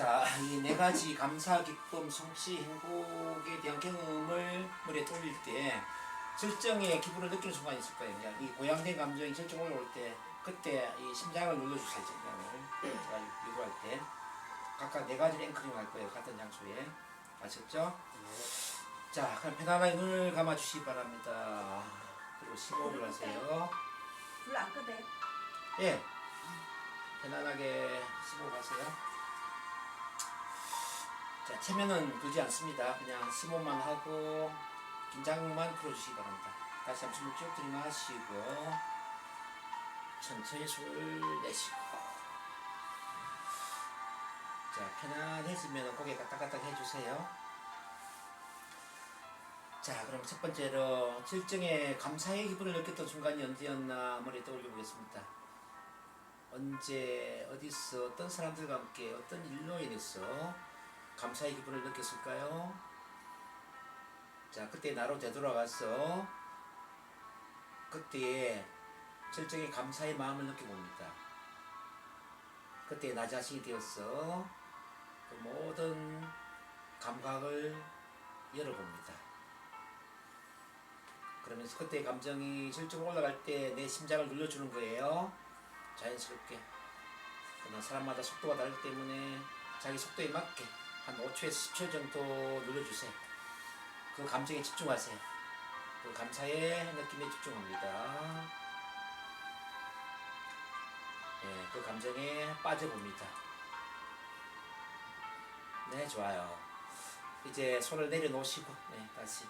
자, 이 네 가지 감사, 기쁨, 성취, 행복에 대한 경험을 머리에 떠올릴 때 절정의 기분을 느끼는 순간이 있을 거예요. 그냥 이 고양된 감정이 절정 올라올 때 그때 이 심장을 눌러주세요. 심장을 제가 유도할 때 각각 네 가지를 앵커링 할 거예요. 같은 장소에. 아셨죠? 자, 그럼 편안하게 눈을 감아주시기 바랍니다. 그리고 심호흡을 하세요. 불 안 끄대. 예, 편안하게 심호흡하세요. 자, 체면은 두지 않습니다. 그냥 심호흡만 하고 긴장만 풀어주시기 바랍니다. 다시 한번 숨을 쭉 들이마시고 천천히 숨을 내쉬고. 자, 편안해지면 고개 까딱까딱 해주세요. 자, 그럼 첫 번째로 절정의 감사의 기분을 느꼈던 순간이 언제였나 머리에 떠올려 보겠습니다. 언제, 어디서, 어떤 사람들과 함께, 어떤 일로 인해서 감사의 기분을 느꼈을까요? 자, 그때 나로 되돌아가서 그때의 절정의 감사의 마음을 느껴봅니다. 그때 나 자신이 되어서 그 모든 감각을 열어봅니다. 그러면서 그때의 감정이 절정으로 올라갈 때 내 심장을 눌러주는 거예요. 자연스럽게. 그러나 사람마다 속도가 다르기 때문에 자기 속도에 맞게 한 5초에서 10초 정도 눌러주세요. 그 감정에 집중하세요. 그 감사의 느낌에 집중합니다. 네, 그 감정에 빠져봅니다. 네, 좋아요. 이제 손을 내려놓으시고, 네, 다시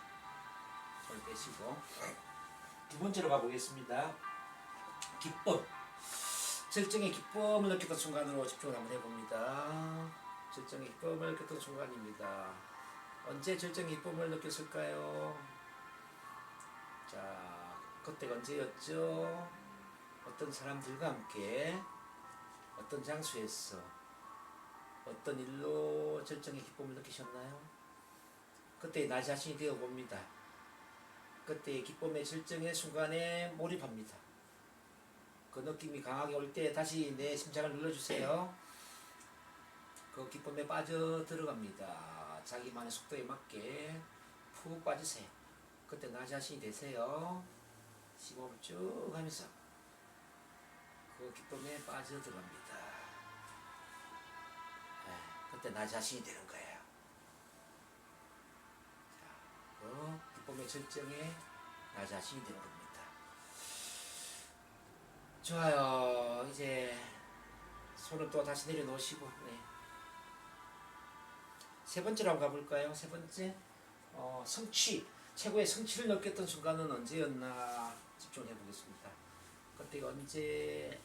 손을 떼시고. 두 번째로 가보겠습니다. 기쁨. 절정의 기쁨을 느꼈던 순간으로 집중을 한번 해봅니다. 절정의 기쁨을 느꼈던 순간입니다. 언제 절정의 기쁨을 느꼈을까요? 자, 그때가 언제였죠? 어떤 사람들과 함께 어떤 장소에서 어떤 일로 절정의 기쁨을 느끼셨나요? 그때 나 자신이 되어봅니다. 그때의 기쁨의 절정의 순간에 몰입합니다. 그 느낌이 강하게 올 때 다시 내 심장을 눌러주세요. 그 기쁨에 빠져 들어갑니다. 자기만의 속도에 맞게 푹 빠지세요. 그때 나 자신이 되세요. 심호흡을 쭉 하면서 그 기쁨에 빠져 들어갑니다. 네, 그때 나 자신이 되는 거예요. 자, 그 기쁨의 절정에 나 자신이 되는 겁니다. 좋아요. 이제 손을 또 다시 내려놓으시고, 네. 세 번째로 한번 가볼까요? 세 번째, 성취. 최고의 성취를 느꼈던 순간은 언제였나 집중해 보겠습니다. 그때 언제,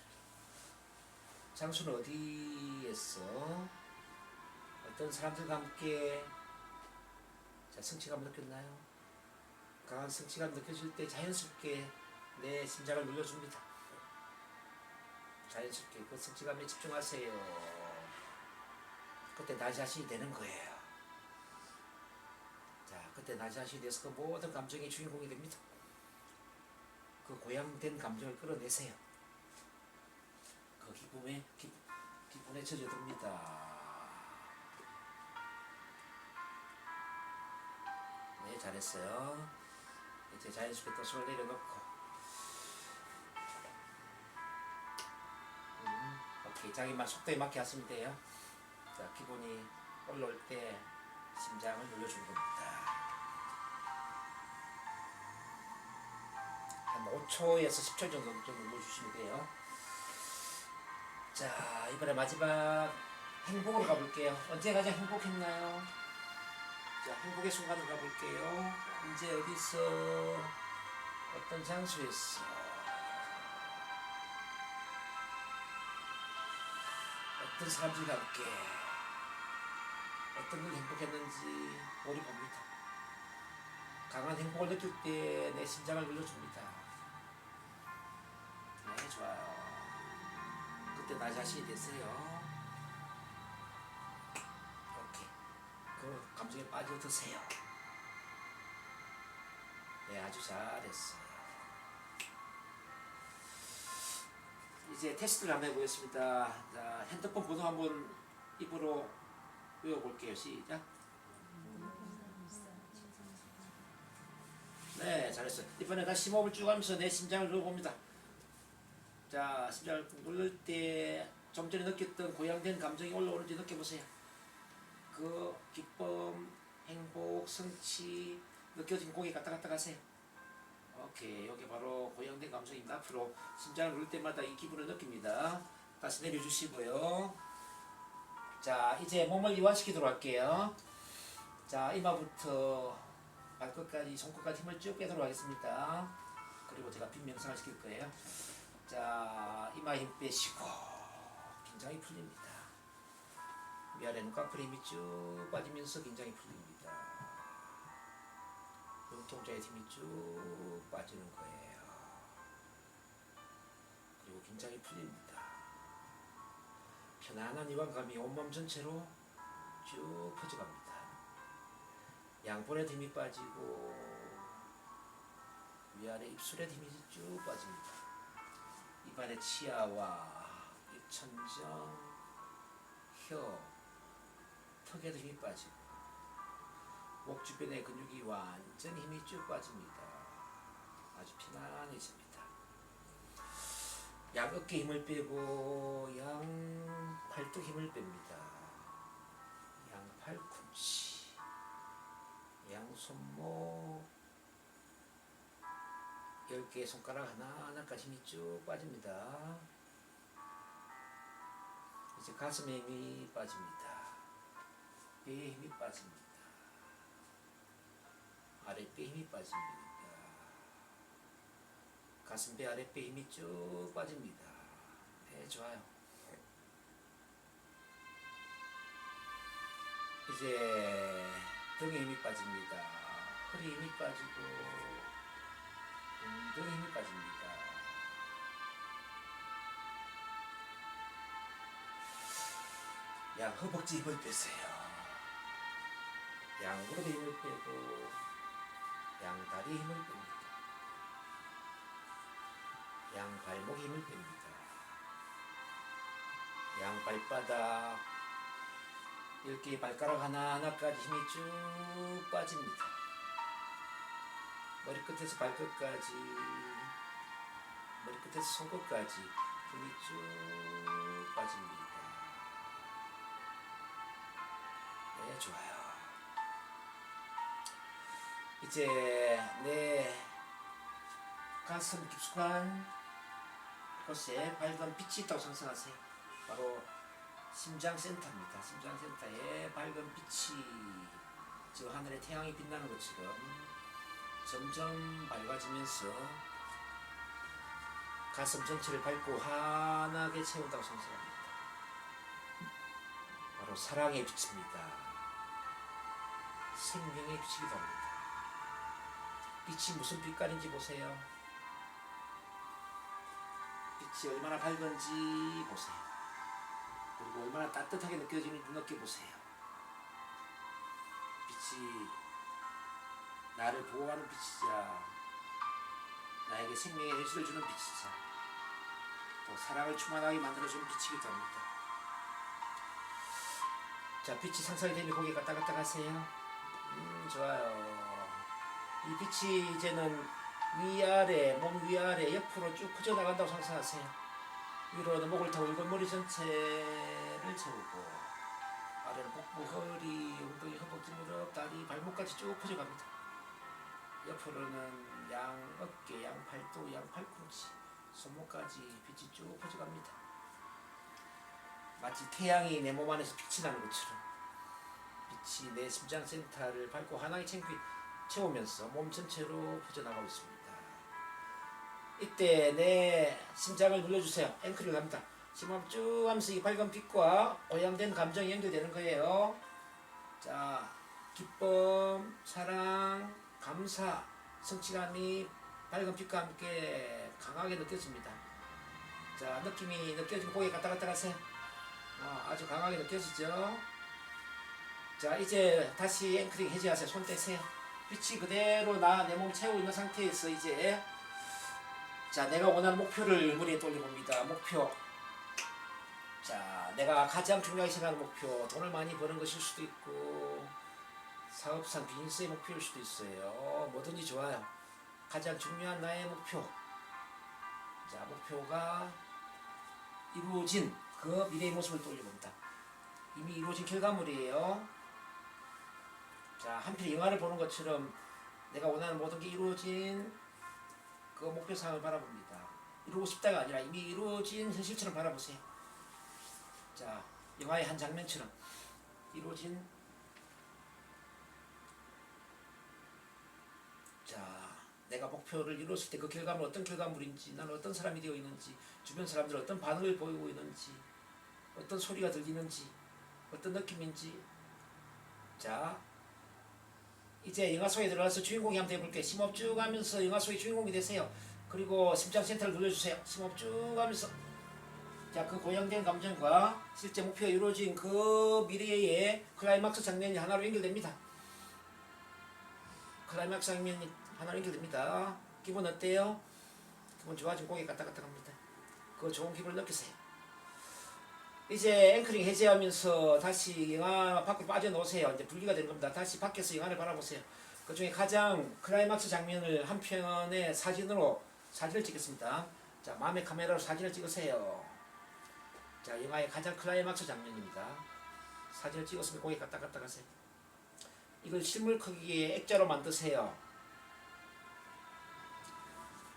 장소는 어디에서, 어떤 사람들과 함께 자, 성취감을 느꼈나요? 강한 성취감 느껴질 때 자연스럽게 내 심장을 눌러줍니다. 자연스럽게 그 성취감에 집중하세요. 그때 나 자신이 되는 거예요. 자, 그때 나 자신이 돼서 그 모든 감정의 주인공이 됩니다. 그 고양된 감정을 끌어내세요. 그 기쁨에 젖어듭니다. 네, 잘했어요. 이제 자연스럽게 또 손을 내려놓고 오케이. 자기만 속도에 맞게 하시면 돼요. 자, 기분이 올라올 때 심장을 눌러주는 겁니다. 한 5초에서 10초 정도 좀 눌러주시면 돼요. 자, 이번에 마지막 행복으로 가볼게요. 언제 가장 행복했나요? 자, 행복의 순간으로 가볼게요. 언제, 어디서, 어떤 장소에서, 어떤 사람들과 함께 어떤 걸 행복했는지 몰입합니다. 강한 행복을 느낄 때 내 심장을 눌러줍니다. 네, 좋아요. 그때 나 자신이 되세요. 오케이. 그 감정에 빠져드세요. 네, 아주 잘했어요. 이제 테스트를 한번 해보겠습니다. 자, 핸드폰 번호 한번 입으로 외워볼게요. 시작. 네, 잘했어요. 이번에 다시 심호흡을 쭉 하면서 내 심장을 눌러봅니다. 자, 심장을 누를 때 좀 전에 느꼈던 고양된 감정이 올라오는지 느껴보세요. 그 기쁨, 행복, 성취 느껴진 고개 갔다 갔다 가세요. 오케이, 여기 바로 고양된 감정입니다. 앞으로 심장을 누를 때마다 이 기분을 느낍니다. 다시 내려주시고요. 자, 이제 몸을 이완시키도록 할게요. 자, 이마부터 발끝까지, 손끝까지 힘을 쭉 빼도록 하겠습니다. 그리고 제가 빈 명상을 시킬 거예요. 자, 이마 힘 빼시고 긴장이 풀립니다. 위아래 눈꺼풀 힘이 쭉 빠지면서 긴장이 풀립니다. 눈동자에 힘이 쭉 빠지는 거예요. 그리고 긴장이 풀립니다. 편안한 이완감이 온몸 전체로 쭉 퍼져갑니다. 양볼에 힘이 빠지고 위아래 입술에 힘이 쭉 빠집니다. 입안의 치아와 입천정, 혀, 턱에도 힘이 빠지고 목 주변의 근육이 완전히 힘이 쭉 빠집니다. 아주 편안해집니다. 양 어깨 힘을 빼고 양 팔뚝 힘을 뺍니다. 양 팔꿈치, 양 손목 10개의 손가락 하나하나까지 힘이 쭉 빠집니다. 이제 가슴에 힘이 빠집니다. 배에 힘이 빠집니다. 아랫배 힘이 빠집니다. 가슴배 아랫배 힘이 쭉 빠집니다. 네, 좋아요. 이제 등에 힘이 빠집니다. 허리 힘이 빠지고 엉덩이 힘이 빠집니다. 양 허벅지 힘을 빼세요. 양 무릎에 힘을 빼고 양 다리에 힘을 뺍니다. 양 발목에 힘을 뺍니다. 양 발바닥 10개의 발가락 하나하나까지 힘이 쭉 빠집니다. 머리끝에서 발끝까지, 머리끝에서 손끝까지 힘이 쭉 빠집니다. 네, 좋아요. 이제 내 가슴 깊숙한 곳에 밝은 빛이 있다고 상상하세요. 바로 심장센터입니다. 심장센터에 밝은 빛이 저 하늘에 태양이 빛나는 것처럼 점점 밝아지면서 가슴 전체를 밝고 환하게 채운다고 상상합니다. 바로 사랑의 빛입니다. 생명의 빛이기도 합니다. 빛이 무슨 빛깔인지 보세요. 빛이 얼마나 밝은지 보세요. 그리고 얼마나 따뜻하게 느껴지는지 느껴보세요. 빛이 나를 보호하는 빛이자 나에게 생명의 해수를 주는 빛이자 또 사랑을 충만하게 만들어주는 빛이기도 합니다. 자, 빛이 상상이 되면 고개 갔다 갔다 가세요. 좋아요. 이 빛이 이제는 위아래, 몸 위아래 옆으로 쭉 퍼져나간다고 상상하세요. 위로는 목을 타고 머리 전체를 채우고 아래는 복부, 허리, 엉덩이, 허벅지, 무릎, 다리, 발목까지 쭉 퍼져갑니다. 옆으로는 양 어깨, 양 팔뚝, 양 팔꿈치, 손목까지 빛이 쭉 퍼져갑니다. 마치 태양이 내 몸 안에서 빛이 나는 것처럼 빛이 내 심장센터를 밝고 환하게 채우면서 몸 전체로 퍼져나가고 있습니다. 이때 내 심장을 눌러주세요. 앵크를 합니다. 심호흡 쭉 하면서 이 밝은 빛과 오염된 감정이 연결되는 거예요. 자, 기쁨, 사랑, 감사, 성취감이 밝은 빛과 함께 강하게 느껴집니다. 자, 느낌이 느껴지면 고개 갔다 갔다 가세요. 아주 강하게 느껴지죠. 자, 이제 다시 앵크링 해제하세요. 손 떼세요. 빛이 그대로 내 몸 채우고 있는 상태에서 이제 자, 내가 원하는 목표를 머리에 떠올려봅니다. 목표. 자, 내가 가장 중요하게 생각하는 목표, 돈을 많이 버는 것일 수도 있고 사업상 비즈니스의 목표일 수도 있어요. 뭐든지 좋아요. 가장 중요한 나의 목표. 자, 목표가 이루어진 그 미래의 모습을 떠올려봅니다. 이미 이루어진 결과물이에요. 자, 한편 영화를 보는 것처럼 내가 원하는 모든 게 이루어진 그 목표 상황을 바라봅니다. 이루고 싶다가 아니라 이미 이루어진 현실처럼 바라보세요. 자, 영화의 한 장면처럼 이루어진, 자, 내가 목표를 이루었을 때 그 결과물 어떤 결과물인지, 나는 어떤 사람이 되어 있는지, 주변 사람들 어떤 반응을 보이고 있는지, 어떤 소리가 들리는지, 어떤 느낌인지. 자, 이제 영화 속에 들어가서 주인공이 한번 해볼게요. 심호흡 쭉 하면서 영화 속의 주인공이 되세요. 그리고 심장 센터를 눌러주세요. 심호흡 쭉 하면서. 자, 그 고양된 감정과 실제 목표가 이루어진 그 미래의 클라이막스 장면이 하나로 연결됩니다. 클라이막스 장면이 하나로 연결됩니다. 기분 어때요? 기분 좋아지면 고개 까딱까딱합니다. 그 좋은 기분을 느끼세요. 이제 앵커링 해제하면서 다시 영화 밖으로 빠져나오세요. 이제 분리가 되는 겁니다. 다시 밖에서 영화를 바라보세요. 그 중에 가장 클라이막스 장면을 한 편의 사진을 찍겠습니다. 자, 마음의 카메라로 사진을 찍으세요. 자, 영화의 가장 클라이막스 장면입니다. 사진을 찍었으면 고개 까딱까딱 하세요. 이걸 실물 크기의 액자로 만드세요.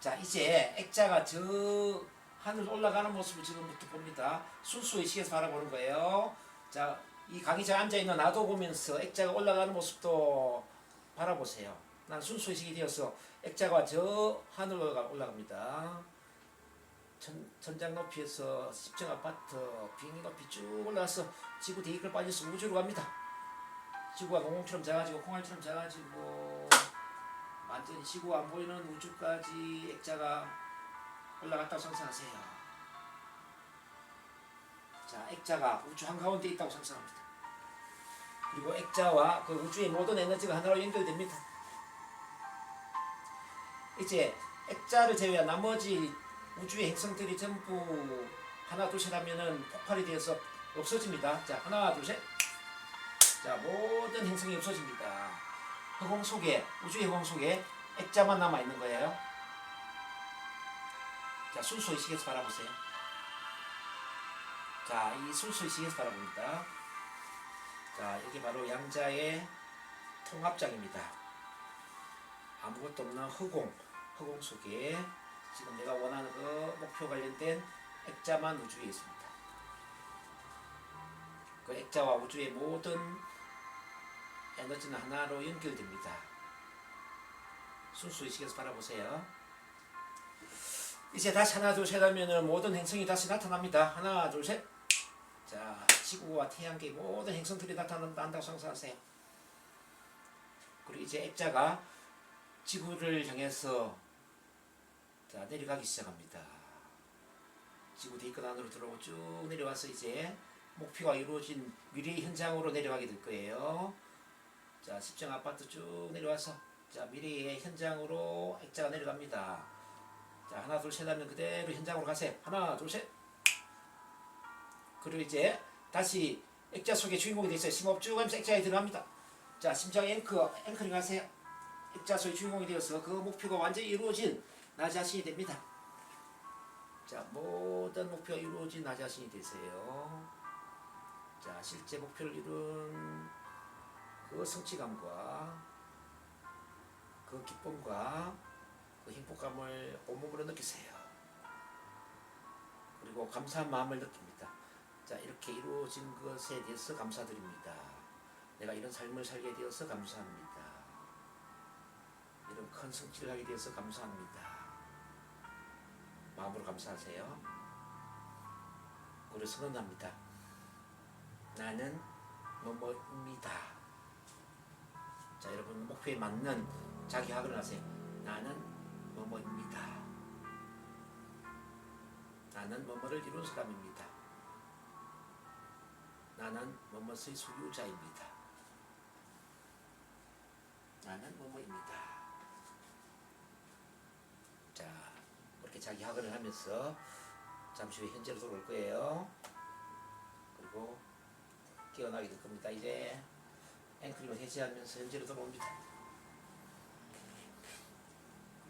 자, 이제 액자가 저 하늘 올라가는 모습을 지금부터 봅니다. 순수 의식에서 바라보는 거예요. 자, 이 강의자에 앉아있는 나도 보면서 액자가 올라가는 모습도 바라보세요. 난 순수 의식이 되어서 액자가 저 하늘로 올라갑니다. 천장 높이에서 10층 아파트 비행기 높이 쭉 올라가서 지구 대기를 빠져서 우주로 갑니다. 지구가 공공처럼 작아지고 콩알처럼 작아지고 완전히 지구가 안 보이는 우주까지 액자가 올라갔다고 상상하세요. 자, 액자가 우주 한가운데 있다고 상상합니다. 그리고 액자와 그 우주의 모든 에너지가 하나로 연결됩니다. 이제 액자를 제외한 나머지 우주의 행성들이 전부 하나 둘 셋 하면은 폭발이 되어서 없어집니다. 자, 하나 둘 셋. 자, 모든 행성이 없어집니다. 허공 속에, 우주의 허공 속에 액자만 남아 있는 거예요. 자, 순수 의식에서 바라보세요. 자, 이 순수 의식에서 바라봅니다. 자, 여기 바로 양자의 통합장입니다. 아무것도 없는 허공 속에 지금 내가 원하는 그 목표 관련된 액자만 우주에 있습니다. 그 액자와 우주의 모든 에너지는 하나로 연결됩니다. 순수 의식에서 바라보세요. 이제 다시 하나 둘 셋 하면은 모든 행성이 다시 나타납니다. 하나 둘 셋. 자, 지구와 태양계 모든 행성들이 나타난다고 상상하세요. 그리고 이제 액자가 지구를 향해서 자, 내려가기 시작합니다. 지구 대기권 안으로 들어오고 쭉 내려와서 이제 목표가 이루어진 미래의 현장으로 내려가게 될 거예요. 자, 10층 아파트 쭉 내려와서 자, 미래의 현장으로 액자가 내려갑니다. 자, 하나 둘 셋 하면 그대로 현장으로 가세요. 하나 둘 셋. 그리고 이제 다시 액자 속에 주인공이 되어서 심호흡 쭉 하면서 액자에 들어갑니다. 자, 심장 앵커링 하세요. 액자 속의 주인공이 되어서 그 목표가 완전히 이루어진 나 자신이 됩니다. 자, 모든 목표가 이루어진 나 자신이 되세요. 자, 실제 목표를 이룬 그 성취감과 그 기쁨과 그 행복감을 온몸으로 느끼세요. 그리고 감사한 마음을 느낍니다. 자, 이렇게 이루어진 것에 대해서 감사드립니다. 내가 이런 삶을 살게 되어서 감사합니다. 이런 큰 성취를 하게 되어서 감사합니다. 마음으로 감사하세요. 그리고 선언합니다. 나는 뭐뭐입니다. 자, 여러분 목표에 맞는 자기 학을 하세요. 나는 뭐뭐입니다. 나는 뭐뭐를 이룬 사람입니다. 나는 뭐뭐의 소유자입니다. 나는 뭐뭐입니다. 자, 그렇게 자기 학을 하면서 잠시 후에 현재로 돌아올 거예요. 그리고 깨어나게 될 겁니다. 이제 앵크림을 해제하면서 현재로 돌아옵니다.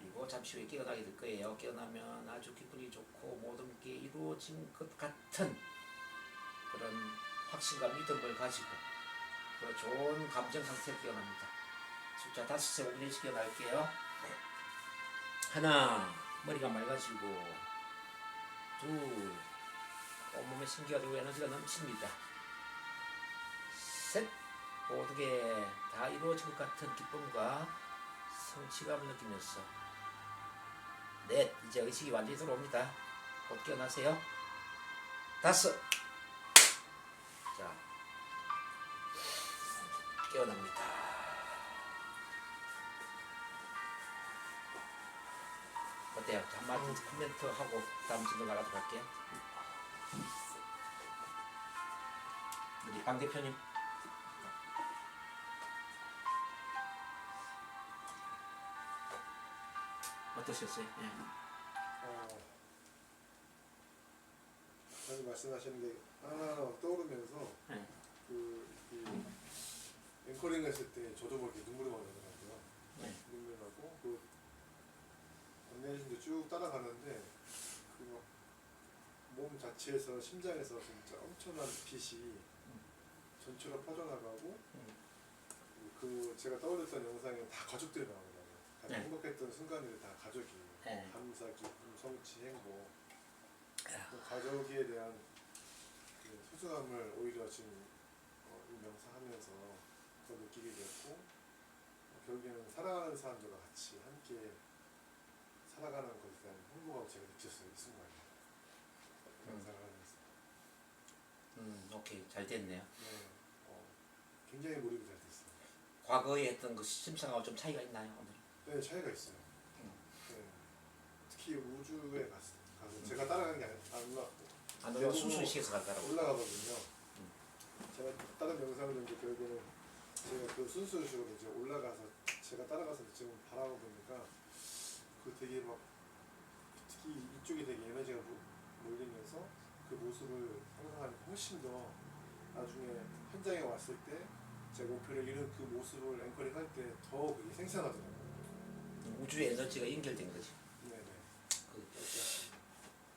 그리고 잠시 후에 깨어나게 될 거예요. 깨어나면 아주 기분이 좋고 모든 게 이루어진 것 같은 그런 확신과 믿음을 가지고 그 좋은 감정 상태로 깨어납니다. 숫자 5세 5분 일씩 깨어날게요. 하나, 머리가 맑아지고. 둘, 온몸에 신기가 들고 에너지가 넘칩니다. 셋, 모든 게 다 이루어진 것 같은 기쁨과 성취감을 느끼면서. 넷, 이제 의식이 완전히 들어옵니다. 곧 깨어나세요. 5, 자, 깨어납니다. 어때요? 한마디 코멘트 하고 다음 진도 나가도록 할게요. 우리 강 대표님. 어떠셨어요? 예. 아까 말씀하시는 게 하나하나 떠오르면서 네. 그 앵커링 했을 때 저도 모르게 눈물이 막 나더라고요. 네. 눈물 나고 그 안내해준 쭉 따라가는데 그 몸 자체에서 심장에서 진짜 엄청난 빛이 전체로 퍼져나가고 그 제가 떠올렸던 영상에 다 가족들이 나오더라고요. 가장 네. 행복했던 순간들이 다 가족이에요. 네. 감사, 기쁨, 성취, 행복. 그 가족에 대한 그 소중함을 오히려 지금 이 명상하면서 더 느끼게 됐고 결국에는 사랑하는 사람들과 같이 함께 살아가는 것에 대한 행복함을 제가 느꼈어요. 이 순간에 명상을 하면서. 오케이, 잘 됐네요. 네, 굉장히 몰입이 잘 됐어요. 과거에 했던 그 심상하고 좀 차이가 있나요, 오늘? 네, 차이가 있어요. 네. 특히 우주에 가서 제가 따라가는 게 아니라 안 올라 순수시켜서 갈까라고. 올라가거든요. 제가 다른 영상을 이제 결국에는 제가 그 순수식으로 이제 올라가서 제가 따라가서 지금 바라보니까 그 되게 막 특히 이쪽에 되게 에너지가 몰리면서 그 모습을 상상하니까 훨씬 더 나중에 현장에 왔을 때 제가 목표를 이룬 그 모습을 앵커링 할 때 더 그게 생생하더라고요. 우주의 에너지가 연결된 거지. 네네.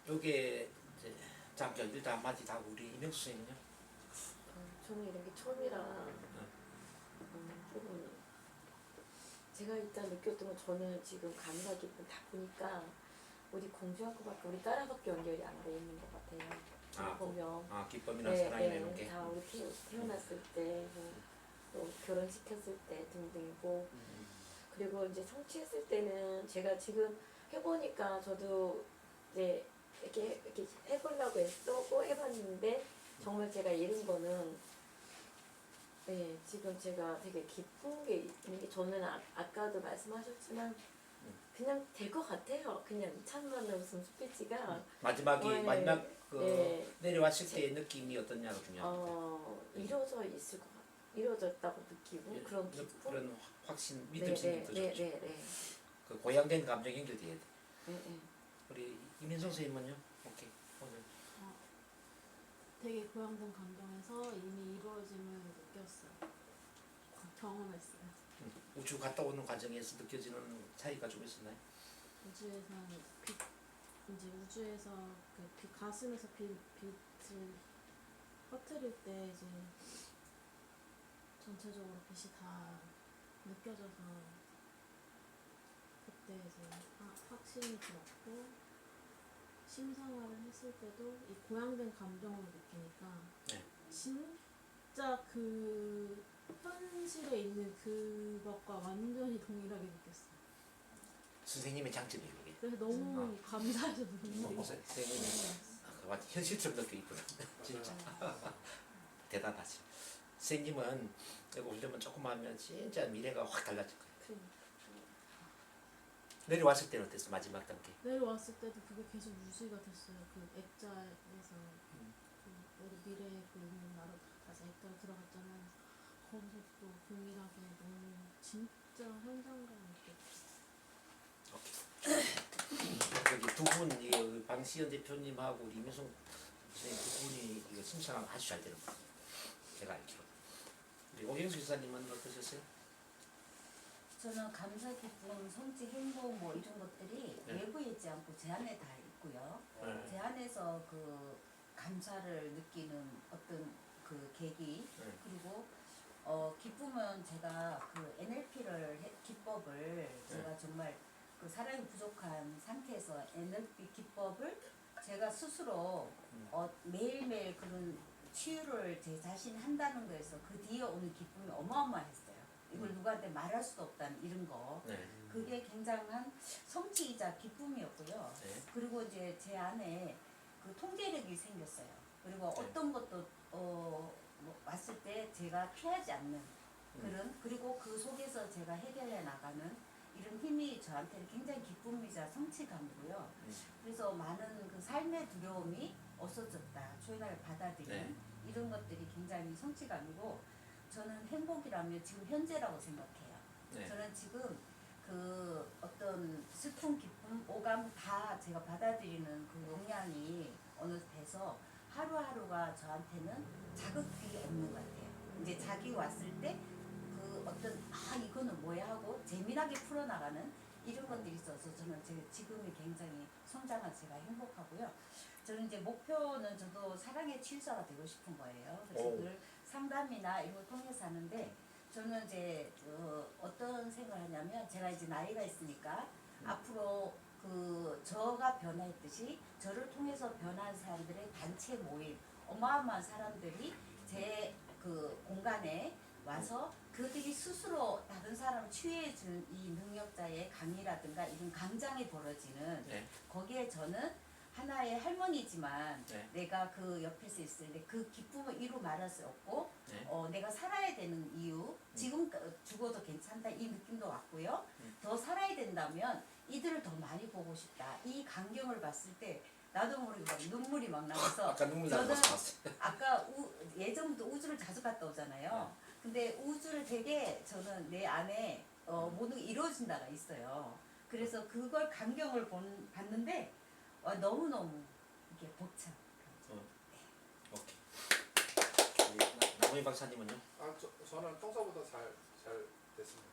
요게 이제 잠깐 일단 한마디 다 우리 이명수 선생님요. 저는 이런 게 처음이라 조금 제가 일단 느꼈던 건 저는 지금 감사 기쁨 다 보니까 우리 공주학교밖에 우리 딸아밖에 연결이 안 돼 있는 것 같아요. 보면 기쁨이나 사랑이나 이런 게. 다 우리 태어났을 때, 또 결혼시켰을 때 등등이고 그리고 이제 성취했을 때는 제가 지금 해보니까 저도 이제 이렇게 해보려고 애쓰고 해봤는데 정말 제가 이룬 거는 네, 지금 제가 되게 기쁜 게 있는 게 저는 아까도 말씀하셨지만 그냥 될 것 같아요. 그냥 찬란한 웃음 스피치가 마지막 그 네. 내려왔을 때의 느낌이 어떠냐가 중요합니다. 이루어져 있을 것 같아요. 이루어졌다고 느끼고 그런 기쁨? 그런 확신, 믿음 생기면 더 좋죠. 네. 그 고양된 감정 연결돼야 돼. 네. 우리 이민성 선생님은요? 오케이, 오늘. 되게 고양된 감동에서 이미 이루어짐을 느꼈어요. 경험했어요. 우주 갔다 오는 과정에서 느껴지는 차이가 좀 있었나요? 우주에서는 이제 우주에서 가슴에서 빛을 퍼뜨릴 때 이제 전체적으로 빛이 다 느껴져서 그때 이제 확신이 들었고 심상화를 했을 때도 이 고양된 감정을 느끼니까 네. 진짜 그 현실에 있는 그것과 완전히 동일하게 느꼈어요. 선생님의 장점이에요, 그게. 그래서 너무 감사해서 눈물이 선생님이 완전 현실처럼 느껴있구나. 진짜. 대단하지. 선생님은 이거 올려면 조금 하면 진짜 미래가 확 달라질 거예요. 내려왔을 때는 어땠어? 마지막 단계. 내려왔을 때도 그게 계속 유지가 됐어요. 그 액자에서 우리 미래에 있는 나로 다시 액자로 들어갔잖아요. 거기서 또 동일하게 너무 진짜 현장감 있게 오케이. 여기 두 분, 방시현 대표님하고 우리 이민성 선생님 그분이 이거 심사가 아주 잘 되는 거예요. 제가 알기로. 우리 오경수 기사님은 어떠셨어요? 저는 감사, 기쁨, 성취, 행복 뭐 이런 것들이 네. 외부에 있지 않고 제 안에 다 있고요. 네. 제 안에서 그 감사를 느끼는 어떤 그 계기 네. 그리고 기쁨은 제가 그 NLP를 기법을 제가 정말 그 사랑이 부족한 상태에서 NLP 기법을 제가 스스로 매일매일 그런 치유를 제 자신이 한다는 거에서 그 뒤에 오는 기쁨이 어마어마했어요. 이걸 누구한테 말할 수도 없다는 이런 거. 네. 그게 굉장한 성취이자 기쁨이었고요. 네. 그리고 이제 제 안에 그 통제력이 생겼어요. 그리고 네. 어떤 것도 뭐 왔을 때 제가 피하지 않는 그런 그리고 그 속에서 제가 해결해 나가는 이런 힘이 저한테는 굉장히 기쁨이자 성취감이고요. 그래서 많은 그 삶의 두려움이 없어졌다. 초연을 받아들이는 네. 이런 것들이 굉장히 성취감이고 저는 행복이라면 지금 현재라고 생각해요. 네. 저는 지금 그 어떤 슬픔, 기쁨, 오감 다 제가 받아들이는 그 용량이 어느 돼서 하루하루가 저한테는 자극이 없는 것 같아요. 이제 자기 왔을 때 그 어떤 이거는 뭐야 하고 재미나게 풀어나가는 이런 것들이 있어서 저는 지금이 굉장히 성장한 제가 행복하고요. 저는 이제 목표는 저도 사랑의 치유사가 되고 싶은 거예요. 그래서 오. 늘 상담이나 이런 걸 통해서 하는데 저는 이제 어떤 생각을 하냐면 제가 이제 나이가 있으니까 앞으로 그 저가 변화했듯이 저를 통해서 변한 사람들의 단체 모임 어마어마한 사람들이 제 그 공간에 와서 그들이 스스로 다른 사람을 치유해주는 이 능력자의 강의라든가 이런 강장이 벌어지는 네. 거기에 저는 하나의 할머니지만 네. 내가 그 옆에서 있을 때 그 기쁨을 이루 말할 수 없고 네. 내가 살아야 되는 이유 지금 죽어도 괜찮다 이 느낌도 왔고요. 더 살아야 된다면 이들을 더 많이 보고 싶다. 이 광경을 봤을 때 나도 모르게 막 눈물이 막 나와서 아까 눈물 나는 거 저는 봤어요. 아까 예전부터 우주를 자주 갔다 오잖아요. 근데 우주를 되게 저는 내 안에 모든 게 이루어진다가 있어요. 그래서 그걸 광경을 봤는데 너무너무 이게 벅차. 오케이. 우리 나무희 박사님은요? 저는 평소보다 잘 됐습니다.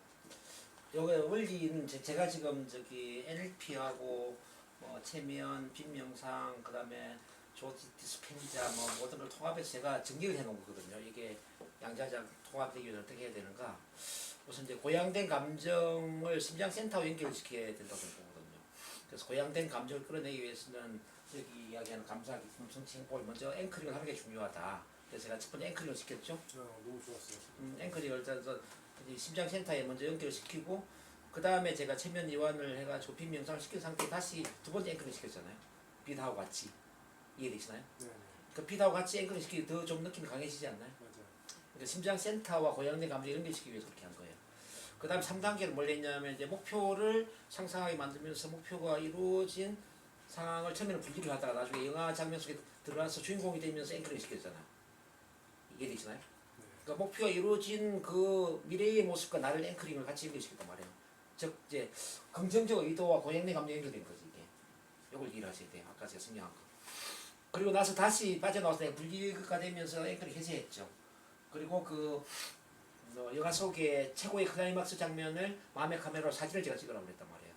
여기 원리는 제가 지금 저기 NLP하고 뭐 체면, 빈명상, 그다음에 조지 디스펜자 뭐 모든 걸 통합해서 제가 정리를 해놓은 거거든요. 이게 양자장 통합되기 위해서 어떻게 해야 되는가? 우선 이제 고양된 감정을 심장센터와 연결시켜야 된다고 보거든요. 그래서 고양된 감정을 끌어내기 위해서는 여기 이야기하는 감사, 기쁨, 성취, 행복을 먼저 앵커링을 하는 게 중요하다. 그래서 제가 첫 번째 앵커링을 시켰죠. 너무 좋았어요. 앵커링을 일단 심장센터에 먼저 연결시키고 그 다음에 제가 체면 이완을 해가지고 빈명상을 시킨 상태에 다시 두 번째 앵커링 시켰잖아요. 빛하고 같이. 이해되시나요? 네, 그 빛하고 같이 앵커링 시키기 더 좀 느낌이 강해지지 않나요? 맞아요. 그러니까 심장센터와 고양된 감정을 연결시키기 위해서 그렇게 한 거예요. 그 다음 3단계는 뭘 했냐면 이제 목표를 상상하게 만들면서 목표가 이루어진 상황을 처음에는 분리를 하다가 나중에 영화 장면 속에 들어가서 주인공이 되면서 앵커링 시켰잖아요. 이해되시나요? 그러니까 목표가 이루어진 그 미래의 모습과 나를 앵커링을 같이 연결시켰단 말이에요. 즉 이제 긍정적 의도와 고양된 감정이 연결된 거지 이게. 이걸 이해하셔야 돼요. 아까 제가 설명한 거. 그리고 나서 다시 빠져나와서 내가 분리가 되면서 앵커링 해제했죠. 그리고 그 영화 속의 최고의 클라이막스 장면을 마음의 카메라로 사진을 제가 찍으라고 그랬단 말이에요.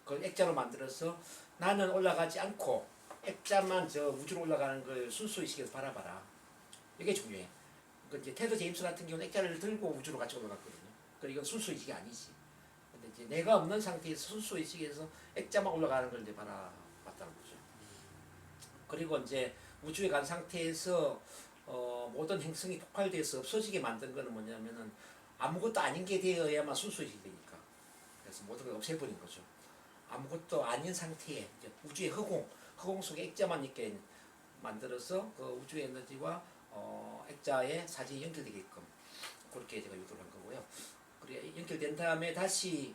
그걸 액자로 만들어서 나는 올라가지 않고 액자만 저 우주로 올라가는 걸 순수의식에서 바라봐라. 이게 중요해. 그 이제 테드 제임스 같은 경우는 액자를 들고 우주로 같이 올라갔거든요. 그러니까 이건 순수의식이 아니지. 근데 이제 내가 없는 상태에서 순수의식에서 액자만 올라가는 걸 이제 바라봤다는 거죠. 그리고 이제 우주에 간 상태에서 모든 행성이 폭발돼서 없어지게 만든 거는 뭐냐면은 아무것도 아닌 게 되어야만 순수의식이 되니까. 그래서 모든 걸 없애버린 거죠. 아무것도 아닌 상태에 이제 우주의 허공 속에 액자만 있게 만들어서 그 우주의 에너지와 액자의 사진이 연결되게끔 그렇게 제가 유도를 한 거고요. 그리고 연결된 다음에 다시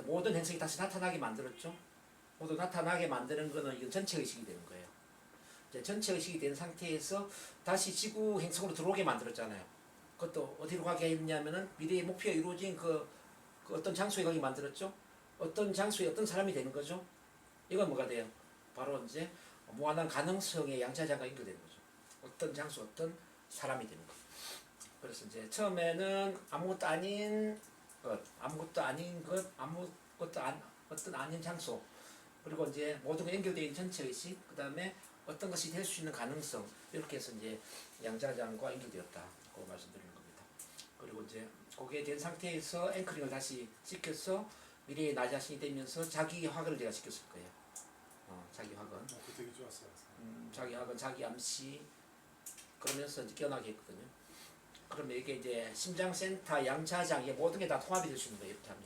모든 행성이 다시 나타나게 만들었죠. 모두 나타나게 만드는 거는 이건 전체 의식이 되는 거예요. 이제 전체 의식이 된 상태에서 다시 지구 행성으로 들어오게 만들었잖아요. 그것도 어디로 가게 했냐면은 미래의 목표가 이루어진 그 어떤 장소에 가게 만들었죠. 어떤 장소에 어떤 사람이 되는 거죠. 이건 뭐가 돼요? 바로 이제 무한한 가능성의 양자자가 연결되는 거죠. 어떤 장소, 어떤 사람이 되는 거. 그래서 이제 처음에는 아무것도 아닌 것, 아무것도 아닌 것, 어떤 아닌 장소, 그리고 이제 모든 게 연결되어 있는 전체 의식, 그 다음에 어떤 것이 될 수 있는 가능성, 이렇게 해서 이제 양자장과 연결되었다고 말씀드리는 겁니다. 그리고 이제 거기에 된 상태에서 앵커링을 다시 시켜서 미래의 나 자신이 되면서 자기 화근을 제가 시켰을 거예요. 자기 화근. 그 되게 좋았어요. 자기 화근, 자기 암시, 그러면서 이제 깨어나게 했거든요. 그러면 이게 이제 심장센터, 양자장, 이게 모든 게 다 통합이 될 수 있는 거예요. 이렇게 하면.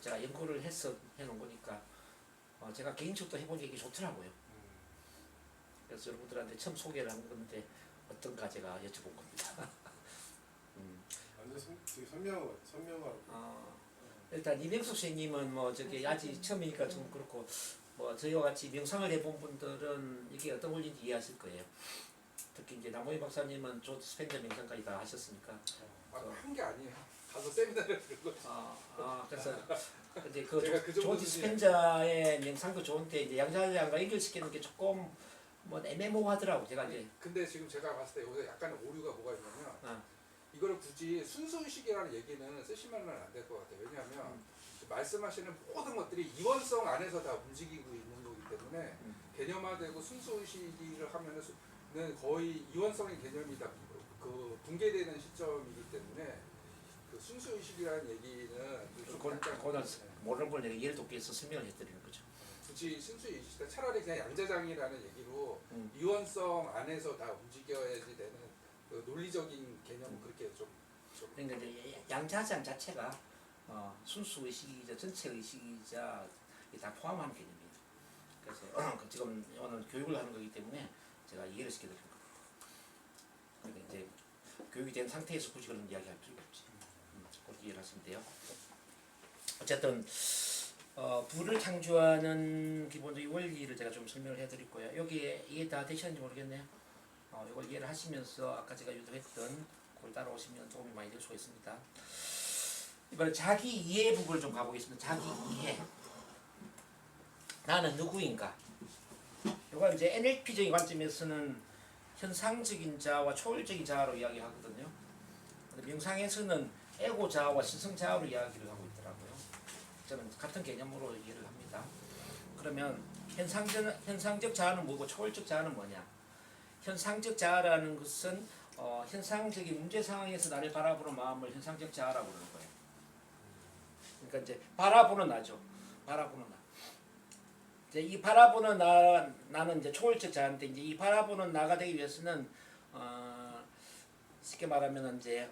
제가 연구를 해서 해놓은 거니까 제가 개인적으로 해보니까 이게 좋더라고요. 그래서 여러분들한테 처음 소개를 한 건데 어떤가 제가 여쭤본 겁니다. 완전 되게 선명하고. 일단 이명숙 선생님은 뭐 저기 아직 처음이니까 좀 그렇고 뭐 저희와 같이 명상을 해본 분들은 이게 어떤 원리인지 이해하실 거예요. 특히 이제 남호희 박사님은 조 디스펜자 명상까지 다 하셨으니까. 한 게 아니에요. 가서 세미나를 들고. 그래서 이제 제가 그 조 정도 디스펜자의 명상도 좋은데 이제 양자장과 연결시키는 게 조금 뭐 애매모호하더라고 제가 이제. 근데 지금 제가 봤을 때 여기서 약간 오류가 뭐가 있냐면 이거를 굳이 순수의식이라는 얘기는 쓰시면 안 될 것 같아요. 왜냐하면 말씀하시는 모든 것들이 이원성 안에서 다 움직이고 있는 거기 때문에 개념화되고 순수의식을 하면은 거의 이원성의 개념이 다 그 붕괴되는 시점이기 때문에 그 순수의식이라는 얘기는 그거는 모르는 걸 내가 예를 돕기 위해서 설명을 해드리는 거죠. 굳이 순수의식 차라리 그냥 양자장이라는 얘기로 이원성 안에서 다 움직여야지 되는 그 논리적인 개념은 그렇게 좀 그러니까 이제 양자장 자체가 순수 의식이자 전체 의식이자 다 포함하는 개념이에요. 그래서 지금 오늘 교육을 하는 거기 때문에 제가 이해를 시켜드리는 겁니다. 그러니까 이제 교육이 된 상태에서 굳이 그런 이야기할 필요가 없지. 그렇게 이해를 하시면 돼요. 어쨌든 부를 창조하는 기본적인 원리를 제가 좀 설명을 해드릴 거예요. 여기에 이해 다 되셨는지 모르겠네요. 이걸 이해를 하시면서 아까 제가 유도했던 그걸 따라오시면 도움이 많이 될 수가 있습니다. 이번에 자기 이해 부분을 좀 가보겠습니다. 자기 이해. 나는 누구인가? 이거 이제 NLP적인 관점에서는 현상적인 자와 초월적인 자로 이야기하거든요. 근데 명상에서는 에고 자와 신성 자로 이야기를 하고 있더라고요. 저는 같은 개념으로 이해를 합니다. 그러면 현상적 자아는 뭐고 초월적 자아는 뭐냐? 현상적 자아라는 것은 현상적인 문제 상황에서 나를 바라보는 마음을 현상적 자아라고 그러는 거예요. 그러니까 이제 바라보는 나죠. 바라보는 나. 이제 이 바라보는 나는 이제 초월적 자아인데 이제 이 바라보는 나가 되기 위해서는 쉽게 말하면 이제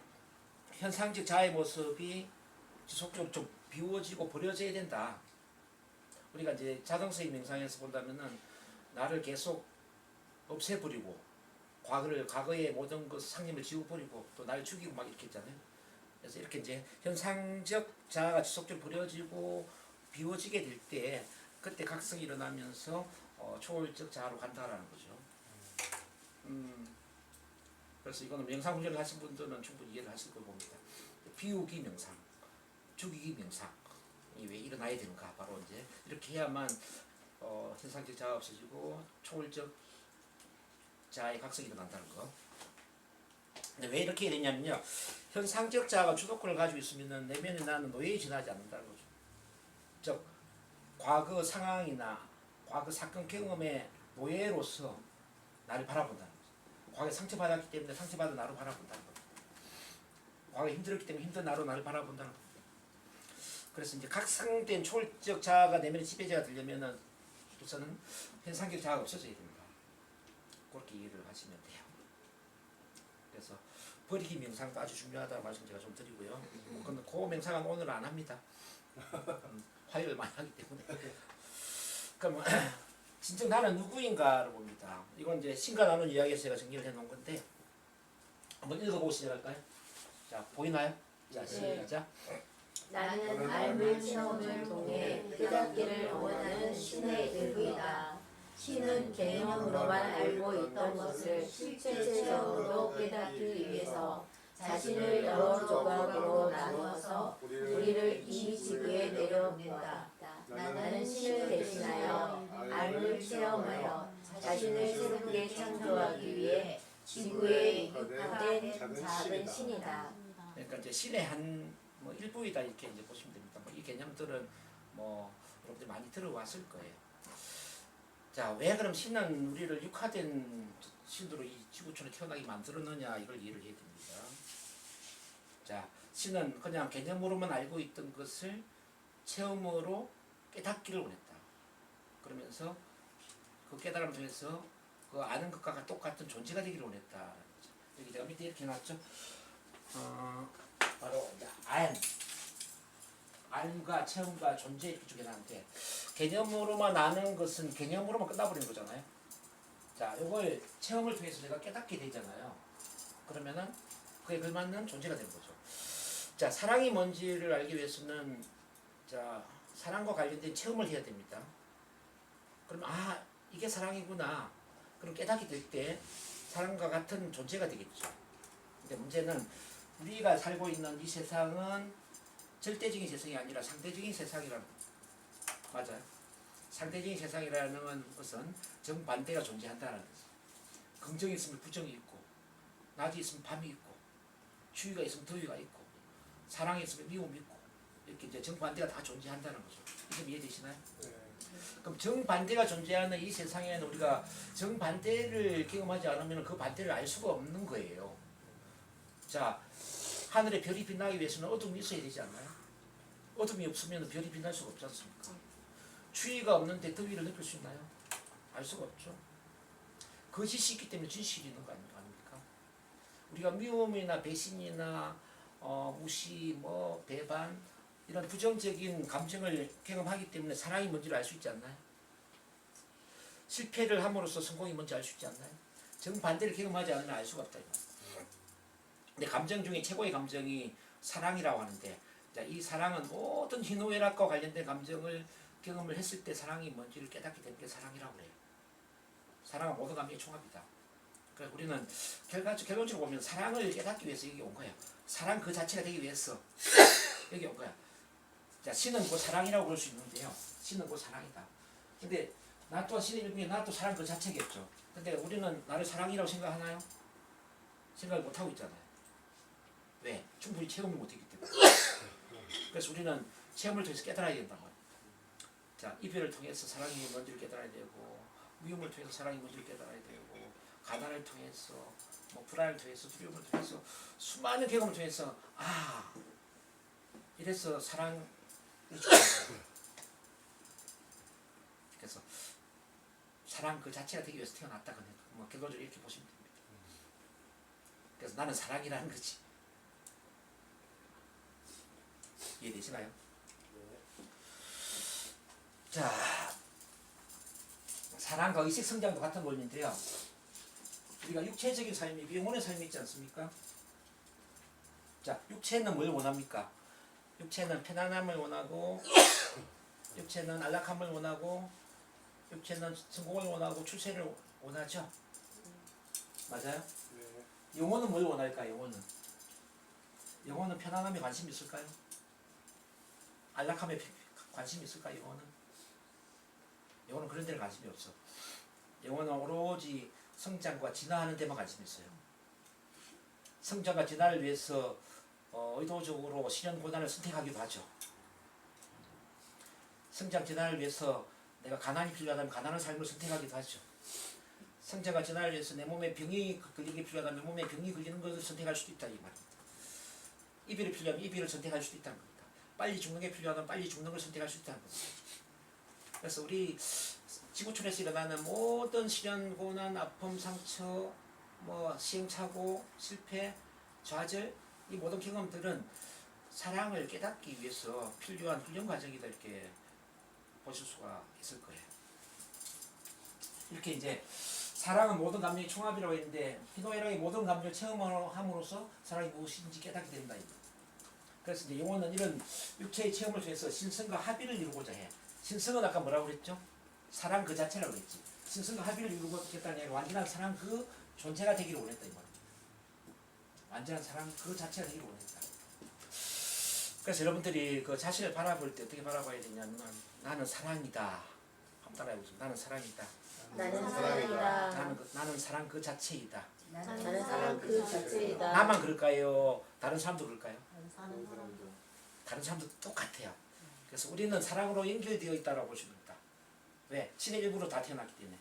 현상적 자아의 모습이 지속적으로 좀 비워지고 버려져야 된다. 우리가 이제 자동스의 명상에서 본다면은 나를 계속 없애버리고 과거의 모든 것 상념을 지워버리고 또 나를 죽이고 막 이렇게 했잖아요. 그래서 이렇게 이제 현상적 자아가 지속적으로 버려지고 비워지게 될 때 그때 각성이 일어나면서 초월적 자아로 간다라는 거죠. 그래서 이거는 명상 훈련을 하신 분들은 충분히 이해를 하실 걸 봅니다. 비우기 명상, 죽이기 명상 이 왜 일어나야 되는가? 바로 이제 이렇게 해야만 현상적 자아가 없어지고 초월적 자아의 각성이 일어난다는 거. 근데 왜 이렇게 되냐면요. 현상적 자아가 주도권을 가지고 있으면 내면의 나는 노예에 지나지 않는다는 거죠. 즉 과거 상황이나 과거 사건 경험의 노예로서 나를 바라본다는 거죠. 과거에 상처받았기 때문에 상처받은 나로 바라본다는 거죠. 과거에 힘들었기 때문에 힘든 나로 나를 바라본다는 거죠. 그래서 이제 각성된 초월적 자아가 내면의 지배자가 되려면은 우선은 현상적 자아가 없어져야 됩니다. 그렇게 이해를 하시면 돼요. 그래서 버리기 명상도 아주 중요하다는 말씀 제가 좀 드리고요. 근데 그 명상은 오늘 안 합니다. 화요일 많이 하기 때문에. 그럼 진정 나는 누구인가를 봅니다. 이건 이제 신과 나눈 이야기에서 제가 정리를 해놓은 건데 한번 읽어보고 시작할까요? 자, 보이나요? 자, 시작. 나는 알물 체험을 통해 깨닫기를 원하는 신의 일부이다. 신은 개념으로만 알고 있던 것을 실체적으로 깨닫기 위해서 자신을 여러 조각으로 나누어서 우리를 이 지구에 내려보냈다. 나는 신을 대신하여 알물 체험하여 자신을 새롭게 창조하기 위해 지구에 입각된 작은 신이다. 그러니까 이제 신의 한 뭐 일부이다 이렇게 이제 보시면 됩니다. 뭐 이 개념들은 뭐 여러분들 많이 들어왔을 거예요. 자, 왜 그럼 신은 우리를 육화된 신으로 이 지구촌에 태어나게 만들었느냐 이걸 이해를 해야 됩니다. 자, 신은 그냥 개념으로만 알고 있던 것을 체험으로 깨닫기를 원했다. 그러면서 그 깨달음을 통해서 그 아는 것과 똑같은 존재가 되기를 원했다. 여기 제가 밑에 이렇게 놨죠. 바로 알과 체험과 존재 이렇게 두개 나는데 개념으로만 아는 것은 개념으로만 끝나버리는 거잖아요. 자, 이걸 체험을 통해서 내가 깨닫게 되잖아요. 그러면은 그에 걸맞는 존재가 되는 거죠. 자, 사랑이 뭔지를 알기 위해서는 자, 사랑과 관련된 체험을 해야 됩니다. 그럼 아, 이게 사랑이구나. 그럼 깨닫게 될 때 사랑과 같은 존재가 되겠죠. 근데 문제는 우리가 살고 있는 이 세상은 절대적인 세상이 아니라 상대적인 세상이라는 거죠. 맞아요. 상대적인 세상이라는 것은 정반대가 존재한다는 거죠. 긍정이 있으면 부정이 있고, 낮이 있으면 밤이 있고, 추위가 있으면 더위가 있고, 사랑이 있으면 미움이 있고, 이렇게 이제 정반대가 다 존재한다는 거죠. 이게 이해되시나요? 네. 그럼 정반대가 존재하는 이 세상에는 우리가 정반대를 경험하지 않으면 그 반대를 알 수가 없는 거예요. 자, 하늘에 별이 빛나기 위해서는 어둠이 있어야 되지 않나요? 어둠이 없으면 별이 빛날 수가 없지 않습니까? 추위가 없는데 더위를 느낄 수 있나요? 알 수가 없죠. 거짓이 있기 때문에 진실이 있는 거 아닙니까? 우리가 미움이나 배신이나 무시, 뭐 배반 이런 부정적인 감정을 경험하기 때문에 사랑이 뭔지를 알 수 있지 않나요? 실패를 함으로써 성공이 뭔지 알 수 있지 않나요? 정반대를 경험하지 않으면 알 수가 없다. 근데 감정 중에 최고의 감정이 사랑이라고 하는데, 자, 이 사랑은 모든 희노애락과 관련된 감정을 경험을 했을 때 사랑이 뭔지를 깨닫게 되는 게 사랑이라고 그래요. 사랑은 모든 감정의 총합이다. 그래서 우리는 결론적으로 보면 사랑을 깨닫기 위해서 여기 온 거예요. 사랑 그 자체가 되기 위해서 여기 온 거야. 자, 신은 그 사랑이라고 볼 수 있는데요. 신은 그 사랑이다. 근데 나 또한 신의 일부에 나 또 사랑 그 자체겠죠. 근데 우리는 나를 사랑이라고 생각하나요? 생각을 못하고 있잖아요. 왜? 충분히 체험을 못했기 때문에. 그래서 우리는 체험을 통해서 깨달아야 된단 말이에요. 자, 이별을 통해서 사랑이 뭔지를 깨달아야 되고, 미움을 통해서 사랑이 뭔지를 깨달아야 되고, 가난을 통해서, 뭐 불안을 통해서, 두려움을 통해서, 수많은 경험을 통해서 아, 이래서 사랑이 좋아요. 그래서 사랑 그 자체가 되기 위해서 태어났다. 뭐 결론적으로 이렇게 보시면 됩니다. 그래서 나는 사랑이라는 거지. 이해되시나요? 네. 자, 사랑과 의식 성장도 같은 원리인데요. 우리가 육체적인 삶이 영혼의 삶이 있지 않습니까? 자, 육체는 뭘 원합니까? 육체는 편안함을 원하고, 육체는 안락함을 원하고, 육체는 성공을 원하고, 출세를 원하죠. 맞아요? 네. 영혼은 뭘 원할까요? 영혼은 편안함에 관심이 있을까요? 안락함에 관심이 있을까요? 영혼은 그런 데는 관심이 없어. 영혼은 오로지 성장과 진화하는 데만 관심이 있어요. 성장과 진화를 위해서 의도적으로 시련 고난을 선택하기도 하죠. 성장 진화를 위해서 내가 가난이 필요하다면 가난한 삶을 선택하기도 하죠. 성장과 진화를 위해서 내 몸에 병이 걸리기 필요하다면 몸에 병이 걸리는 것을 선택할 수도 있다 이 말입니다. 이별이 필요하면 이별을 선택할 수도 있다는 겁니다. 빨리 죽는 게 필요하다면 빨리 죽는 걸 선택할 수 있다는 겁니다. 그래서 우리 지구촌에서 일어나는 모든 시련, 고난, 아픔, 상처, 뭐 시행착오, 실패, 좌절 이 모든 경험들은 사랑을 깨닫기 위해서 필요한 훈련 과정이다 이렇게 보실 수가 있을 거예요. 이렇게 이제 사랑은 모든 감정의 총합이라고 했는데 희노애락의 모든 감정을 체험함으로써 사랑이 무엇인지 깨닫게 된다. 그래서 이제 영혼은 이런 육체의 체험을 통해서 신성과 합의를 이루고자 해. 신성은 아까 뭐라고 그랬죠? 사랑 그 자체라고 그랬지. 신성과 합의를 이루고자 해. 완전한 사랑 그 존재가 되기를 원했다 이 말이야. 완전한 사랑 그 자체가 되기를 원했다. 그래서 여러분들이 그 자신을 바라볼 때 어떻게 바라봐야 되냐면 나는 사랑이다. 한번 따라해보세요. 나는 사랑이다. 나는 사랑이다. 사랑이다. 나는 사랑 그 자체이다. 나는 사랑 그 자체이다. 나만 그럴까요? 다른 사람도 그럴까요? 다른 사람도 다른 사람도 똑같아요. 그래서 우리는 사랑으로 연결되어 있다고 볼 수 있다. 왜? 신의 일부로 다 태어났기 때문에.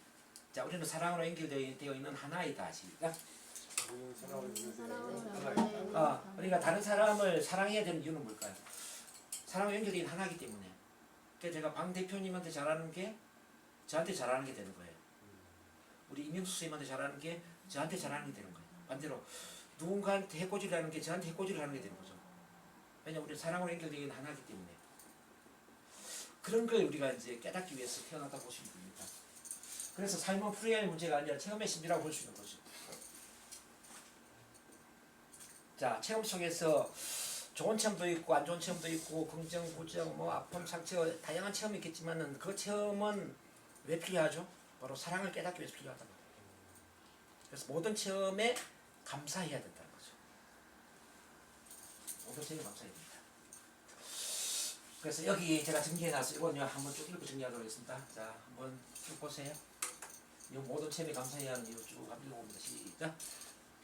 자, 우리는 사랑으로 연결되어 있는 하나이다. 시작. 우리는 사랑을 사랑을 우리가 다른 사람을 사랑해야 되는 이유는 뭘까요? 사랑으로 연결된 하나이기 때문에. 그러니까 제가 방 대표님한테 잘하는 게 저한테 잘하는 게 되는 거예요. 우리 이명수 선생님한테 잘하는 게 저한테 잘하는 게 되는 거예요. 반대로 누군가한테 해코지를 하는 게 저한테 해코지를 하는 게 되는 거죠. 왜냐면 우리 사랑으로 연결되는 하나이기 때문에. 그런 걸 우리가 이제 깨닫기 위해서 태어났다고 보시면 됩니다. 그래서 삶은 풀이할 문제가 아니라 체험의 신비라고 볼 수 있는 거죠. 자, 체험 속에서 좋은 체험도 있고 안 좋은 체험도 있고 긍정, 부정, 뭐 아픔, 상처 다양한 체험이 있겠지만은 그 체험은 왜 필요하죠? 바로 사랑을 깨닫기 위해서 필요하다. 그래서 모든 체험에 감사해야 된다는 거죠. 모든 체험에 감사해야 됩니다. 그래서 여기 제가 정리해놨어요. 이건요 한번 쭉 읽고 정리하도록 하겠습니다. 자, 한번 쭉 보세요. 이 모든 체험에 감사해야 하는 이유 쭉 한번 읽어봅니다. 시작.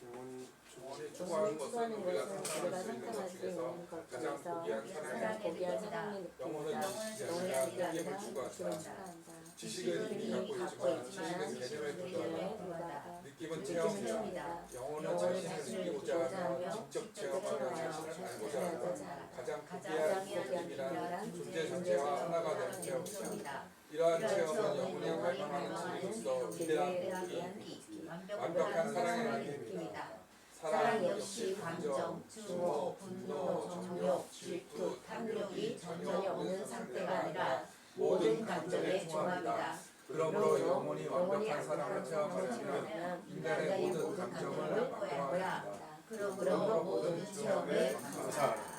영원히 영원히 추구하는 추구하는 것은 우리가 것은 상상할 우리가 수 있는 상상할 것 수 중에서 있는 것 가장 중에서 고귀한 가장 고귀한 사랑의 사랑의 영혼은 느낌이다. 영원히 영원히 힘을 아니라 추구한다. 추구한다. 지식은 이미 갖고 있지만 지식은 개념에 개념에 불과하다. 불과하다. 느낌은 느낌은 체험이다. 체험이다. 영혼은 영혼은 자신을 자신을 느끼고자 느끼고자 하며 하며 직접 직접 체험하며 체험하여 자신을 자신을 알고자 하는 알고자 하는 가장 가장 고귀한 고귀한 느낌이란 존재 존재 자체와 하나가 자체와 되는 체험이다. 체험이다. 이러한 이러한 체험은 체험은 영혼이 영혼이 갈망하는 갈망하는 진리로서 위대한 위대한 느낌, 완벽한 사랑의 느낌이다. 사랑 역시 감정, 증오, 분노, 정욕, 질투, 탐욕이 전혀 없는 상태가 아니라 모든 감정의 종합이다. 그러므로 영혼이 완벽한 완벽한 사랑을 체험하려면 체험하려면 인간의 모든 감정을 바꿔야 한다. 그러므로 모든 체험에 감사하라.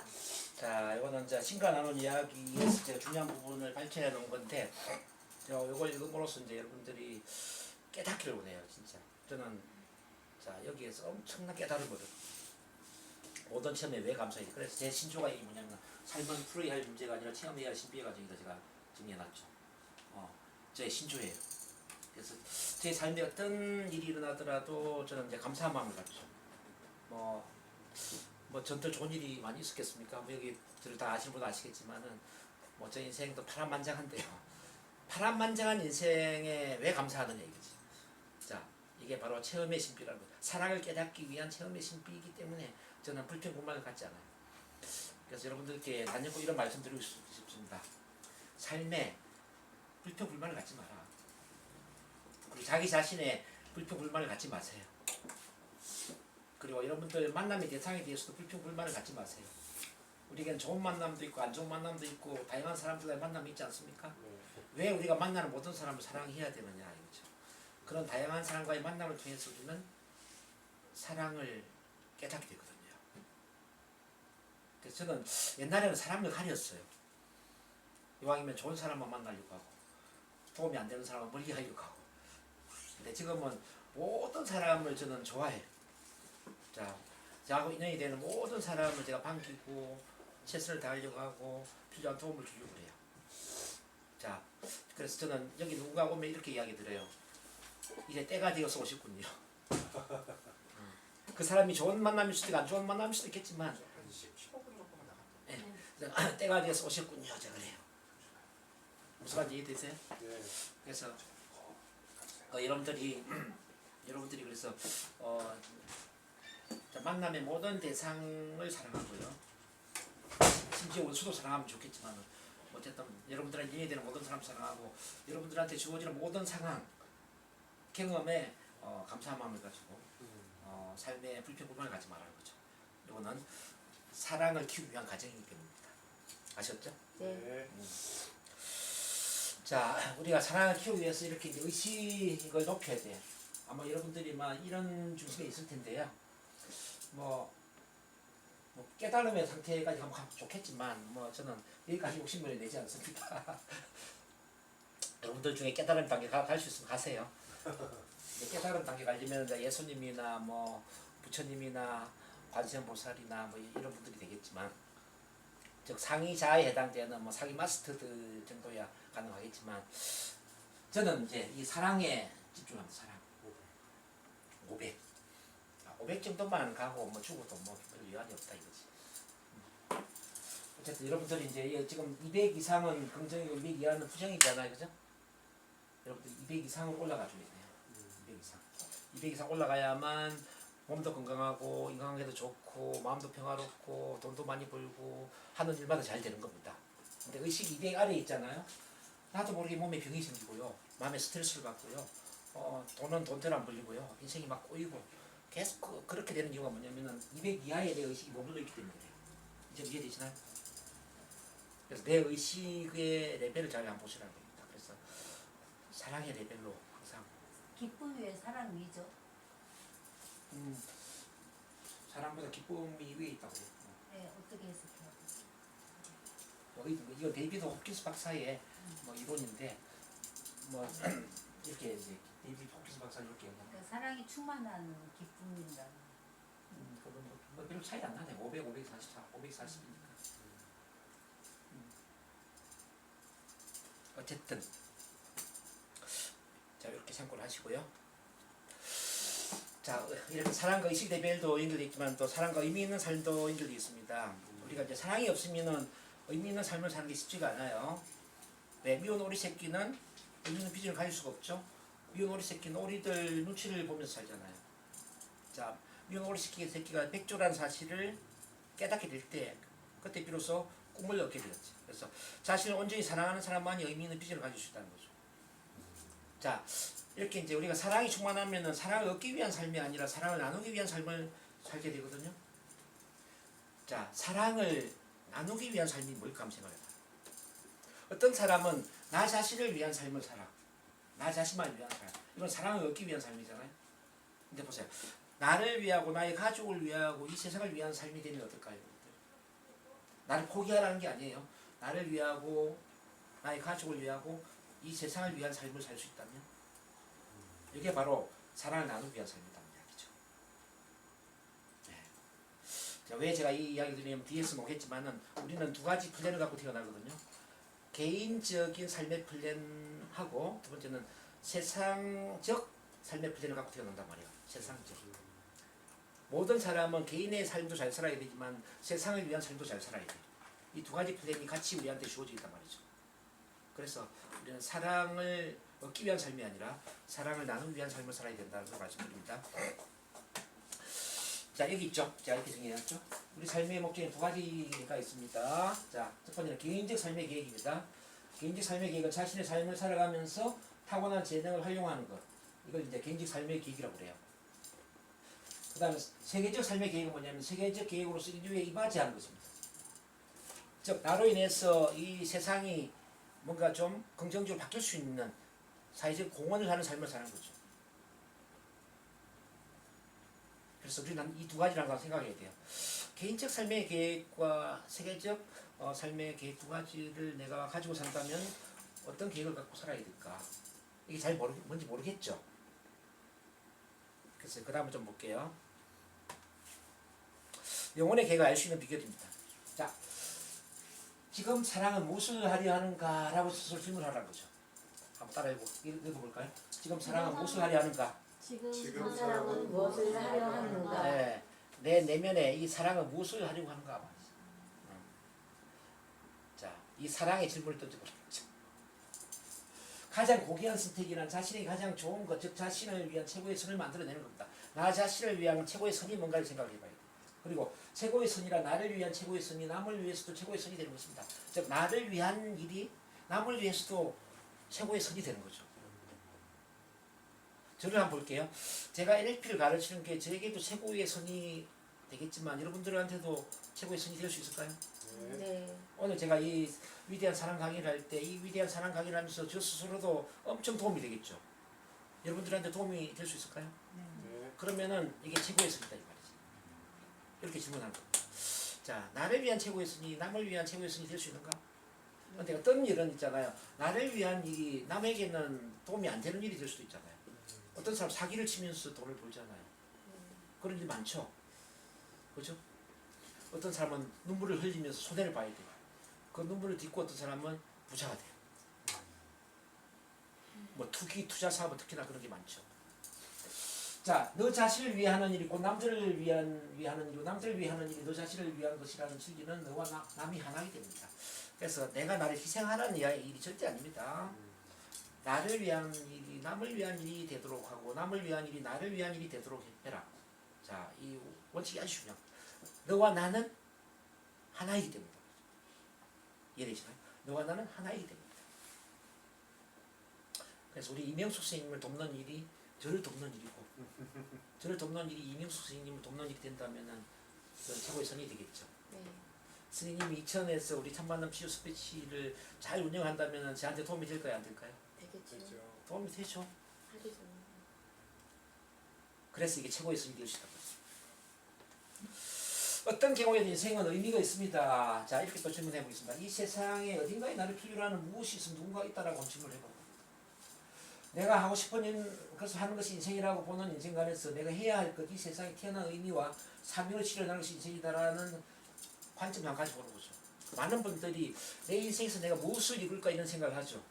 자, 이거는 이제 신과 나눈 이야기에서 제가 중요한 부분을 발췌해 놓은 건데, 제가 이걸 읽음으로써 이제 여러분들이 깨닫기를 원해요, 진짜. 저는 자 여기에서 엄청난 깨달음을 모든 체험에 왜 감사해요. 그래서 제 신조가 이 뭐냐면 삶은 풀어야 할 문제가 아니라 체험해야 할 신비의 과정이다 제가 정리해놨죠. 제 신조예요. 그래서 제 삶에 어떤 일이 일어나더라도 저는 이제 감사한 마음을 갖죠. 뭐 전들 좋은 일이 많이 있었겠습니까? 뭐 여기 다 아시는 분도 아시겠지만은 뭐 저 인생도 파란만장한데요. 파란만장한 인생에 왜 감사하느냐 이거지. 자, 이게 바로 체험의 신비라는 거예요. 사랑을 깨닫기 위한 체험의 신비이기 때문에 저는 불평불만을 갖지 않아요. 그래서 여러분들께 단연코 이런 말씀 드리고 싶습니다. 삶에 불평불만을 갖지 마라. 그리고 자기 자신의 불평불만을 갖지 마세요. 그리고 여러분들 만남의 대상에 대해서도 불평불만을 갖지 마세요. 우리에겐 좋은 만남도 있고 안 좋은 만남도 있고 다양한 사람들과의 만남이 있지 않습니까? 왜 우리가 만나는 모든 사람을 사랑해야 되느냐 이거죠. 그런 다양한 사람과의 만남을 통해서 우리는 사랑을 깨닫게 되거든요. 그래서 저는 옛날에는 사람을 가렸어요. 이왕이면 좋은 사람만 만나려고 하고 도움이 안 되는 사람은 멀리 하려고 하고. 근데 지금은 모든 사람을 저는 좋아해요. 자, 저하고 인연이 되는 모든 사람을 제가 반기고 최선을 다하려고 하고 필요한 도움을 주려고 해요. 자, 그래서 저는 여기 누군가 오면 이렇게 이야기 드려요. 이제 때가 되어서 오셨군요. 그 사람이 좋은 만남일 수도 있고 안 좋은 만남일 수도 있겠지만 한 15분 정도만 나갔다. 네, 때가 되어서 오셨군요. 제가 그래요. 무슨 말인지 이해되세요? 네. 그래서 여러분들이 그래서 만남의 모든 대상을 사랑하고요. 심지어 원수도 사랑하면 좋겠지만 어쨌든 여러분들한테 인연이 되는 모든 사람 사랑하고 여러분들한테 주어지는 모든 상황 경험에 감사한 마음을 가지고 삶의 불평불만을 갖지 말라는 거죠. 이거는 사랑을 키우기 위한 과정이기 때문입니다. 아셨죠? 네. 자, 우리가 사랑을 키우기 위해서 이렇게 이제 의식을 높여야 돼요. 아마 여러분들이 막 이런 중심에 있을 텐데요. 뭐 깨달음의 상태까지 가면 좋겠지만 저는 여기까지 욕심을 내지 않습니다. 여러분들 중에 깨달음 단계 갈 수 있으면 가세요. 깨달음 단계 가려면 예수님이나 뭐 부처님이나 관세음보살이나 뭐 이런 분들이 되겠지만, 즉 상위자에 해당되는 뭐 상위 마스터들 정도야 가능하겠지만, 저는 이제 이 사랑에 집중합니다. 사랑. 500. 500 정도만 가고 뭐 죽어도 뭐 별 위안이 없다 이거지. 어쨌든 여러분들이 이제 지금 200 이상은 긍정이고 200 이하는 부정이잖아요, 그죠? 여러분들 200 이상으로 올라가줘야 돼요. 200 이상. 200 이상 올라가야만 몸도 건강하고 인간관계도 좋고 마음도 평화롭고 돈도 많이 벌고 하는 일마다 잘 되는 겁니다. 근데 의식 200 아래에 있잖아요. 나도 모르게 몸에 병이 생기고요. 마음에 스트레스를 받고요. 돈은 돈대로 안 벌리고요. 인생이 막 꼬이고 계속 그렇게 되는 이유가 뭐냐면은 200 이하에 내 의식이 머물러 있기 때문에 그래요. 이제 이해되시나요? 그래서 내 의식의 레벨을 잘 한번 보시라는 겁니다. 그래서 사랑의 레벨로 항상 기쁨 위에 사랑 위죠. 사랑보다 기쁨이 위에 있다고 해요. 네, 어떻게 해석해요? 이거 데이비드 홉킨스 박사의 뭐 이론인데 뭐 이렇게 이제 데이비드 홉킨스 박사 이렇게 얘기합니다. 그러니까 사랑이 충만한 기쁨이다. 그건 뭐 별로 차이 안 나네. 500, 544, 540이니까. 어쨌든 자 이렇게 참고를 하시고요. 자 이렇게 사랑과 의식 레벨도 연결되어 있지만 또 사랑과 의미 있는 삶도 연결되어 있습니다. 우리가 이제 사랑이 없으면은 의미 있는 삶을 사는 게 쉽지가 않아요. 네, 미운 오리 새끼는 의미 있는 비전을 가질 수가 없죠. 미운 오리 새끼는 오리들 눈치를 보면서 살잖아요. 자, 미운 오리 새끼가 백조라는 사실을 깨닫게 될 때 그때 비로소 꿈을 얻게 되었지. 그래서 자신을 온전히 사랑하는 사람만이 의미 있는 비전을 가질 수 있다는 거죠. 자, 이렇게 이제 우리가 사랑이 충만하면은 사랑을 얻기 위한 삶이 아니라 사랑을 나누기 위한 삶을 살게 되거든요. 자, 사랑을 나누기 위한 삶이 뭘까 한번 생각해봐. 어떤 사람은 나 자신을 위한 삶을 살아. 나 자신만 위한 삶. 이건 사랑을 얻기 위한 삶이잖아요. 근데 보세요. 나를 위하고 나의 가족을 위하고 이 세상을 위한 삶이 되면 어떨까요? 나를 포기하라는 게 아니에요. 나를 위하고 나의 가족을 위하고 이 세상을 위한 삶을 살 수 있다면 이게 바로 사랑을 나누기 위한 삶이라는 이야기죠. 네. 자, 왜 제가 이 이야기를 드리냐면 뒤에서 보겠지만은 우리는 두 가지 플랜을 갖고 태어나거든요. 개인적인 삶의 플랜하고 두 번째는 세상적 삶의 플랜을 갖고 태어난단 말이에요. 세상적. 모든 사람은 개인의 삶도 잘 살아야 되지만 세상을 위한 삶도 잘 살아야 돼요. 이 두 가지 플랜이 같이 우리한테 주어지단 말이죠. 그래서 우리는 사랑을 얻기 위한 삶이 아니라 사랑을 나누기 위한 삶을 살아야 된다는 걸 말씀드립니다. 자, 여기 있죠. 자, 이렇게 정리해놨죠. 우리 삶의 목적에 두 가지가 있습니다. 자, 첫 번째는 개인적 삶의 계획입니다. 개인적 삶의 계획은 자신의 삶을 살아가면서 타고난 재능을 활용하는 것. 이걸 이제 개인적 삶의 계획이라고 그래요. 그 다음에 세계적 삶의 계획은 뭐냐면 세계적 계획으로서 인류에 이바지하는 것입니다. 즉 나로 인해서 이 세상이 뭔가 좀 긍정적으로 바뀔 수 있는 사회적 공헌을 하는 삶을 사는 거죠. 그래서 우리는 이 두 가지를 항상 생각해야 돼요. 개인적 삶의 계획과 세계적 삶의 계획 두 가지를 내가 가지고 산다면 어떤 계획을 갖고 살아야 될까? 이게 잘 뭔지 모르겠죠. 그래서 그 다음에 좀 볼게요. 영혼의 계획을 알 수 있는 비결입니다. 자, 지금 사랑은 무엇을 하려 하는가? 라고 스스로 질문하라는 거죠. 한번 따라 읽어볼까요? 지금 사랑은 무엇을 하려 하는가? 지금 지금 사랑은 무엇을 하려 하는가? 네, 내 내면에 이 사랑은 무엇을 하려고 하는가? 자, 이 사랑의 질문을 던져보죠. 가장 고귀한 선택이란 자신이 가장 좋은 것, 즉 자신을 위한 최고의 선을 만들어내는 겁니다. 나 자신을 위한 최고의 선이 뭔가를 생각해봐야 돼요. 그리고 최고의 선이라 나를 위한 최고의 선이 남을 위해서도 최고의 선이 되는 것입니다. 즉 나를 위한 일이 남을 위해서도 최고의 선이 되는 거죠. 저를 한번 볼게요. 제가 NLP를 가르치는 게 저에게도 최고의 선이 되겠지만 여러분들한테도 최고의 선이 될 수 있을까요? 네. 오늘 제가 이 위대한 사랑 강의를 할 때 이 위대한 사랑 강의를 하면서 저 스스로도 엄청 도움이 되겠죠. 여러분들한테 도움이 될 수 있을까요? 네. 그러면은 이게 최고의 선이다 이 말이지. 이렇게 질문하는 겁니다. 자, 나를 위한 최고의 선이 남을 위한 최고의 선이 될 수 있는가? 근데 어떤 일은 있잖아요. 나를 위한 일이 남에게는 도움이 안 되는 일이 될 수도 있잖아요. 어떤 사람 사기를 치면서 돈을 벌잖아요. 그런 일 많죠. 그렇죠? 어떤 사람은 눈물을 흘리면서 손해를 봐야 돼요. 그 눈물을 딛고 어떤 사람은 부자가 돼요. 뭐 투기 투자 사업은 특히나 그런 게 많죠. 자, 너 자신을 위해 하는 일이고 남들을 위하는 일이고 남들을 위해 하는 일이 너 자신을 위한 것이라는 진리는 너와 남이 하나가 됩니다. 그래서 내가 나를 희생하라는 일이 절대 아닙니다. 나를 위한 일이 남을 위한 일이 되도록 하고 남을 위한 일이 나를 위한 일이 되도록 해라. 자, 이 원칙이 아주 중요합니다. 너와 나는 하나이기 때문에. 이해되시나요? 너와 나는 하나이기 때문에. 그래서 우리 이명숙 선생님을 돕는 일이 저를 돕는 일이고 저를 돕는 일이 이명숙 선생님을 돕는 일이 된다면은 그건 최고의 선이 되겠죠. 네. 선생님이 이천에서 우리 참만남 치유 스피치를 잘 운영한다면은 저한테 도움이 될까요, 안 될까요? 되겠죠. 그렇죠. 도움이 되죠. 하겠죠. 그래서 이게 최고의 선이 될 수 있다고. 어떤 경우에도 인생은 의미가 있습니다. 자, 이렇게 또 질문해 보겠습니다. 이 세상에 어딘가에 나를 필요로 하는 무엇이 있으면 누군가 있다라고 질문을 해봅니다. 내가 하고 싶은 것을 하는 것이 인생이라고 보는 인생관에서 내가 해야 할 것, 이 세상에 태어난 의미와 사명을 실현하는 것이 인생이다라는 관점을 한 가지 보는 거죠. 많은 분들이 내 인생에서 내가 무엇을 이룰까 이런 생각을 하죠.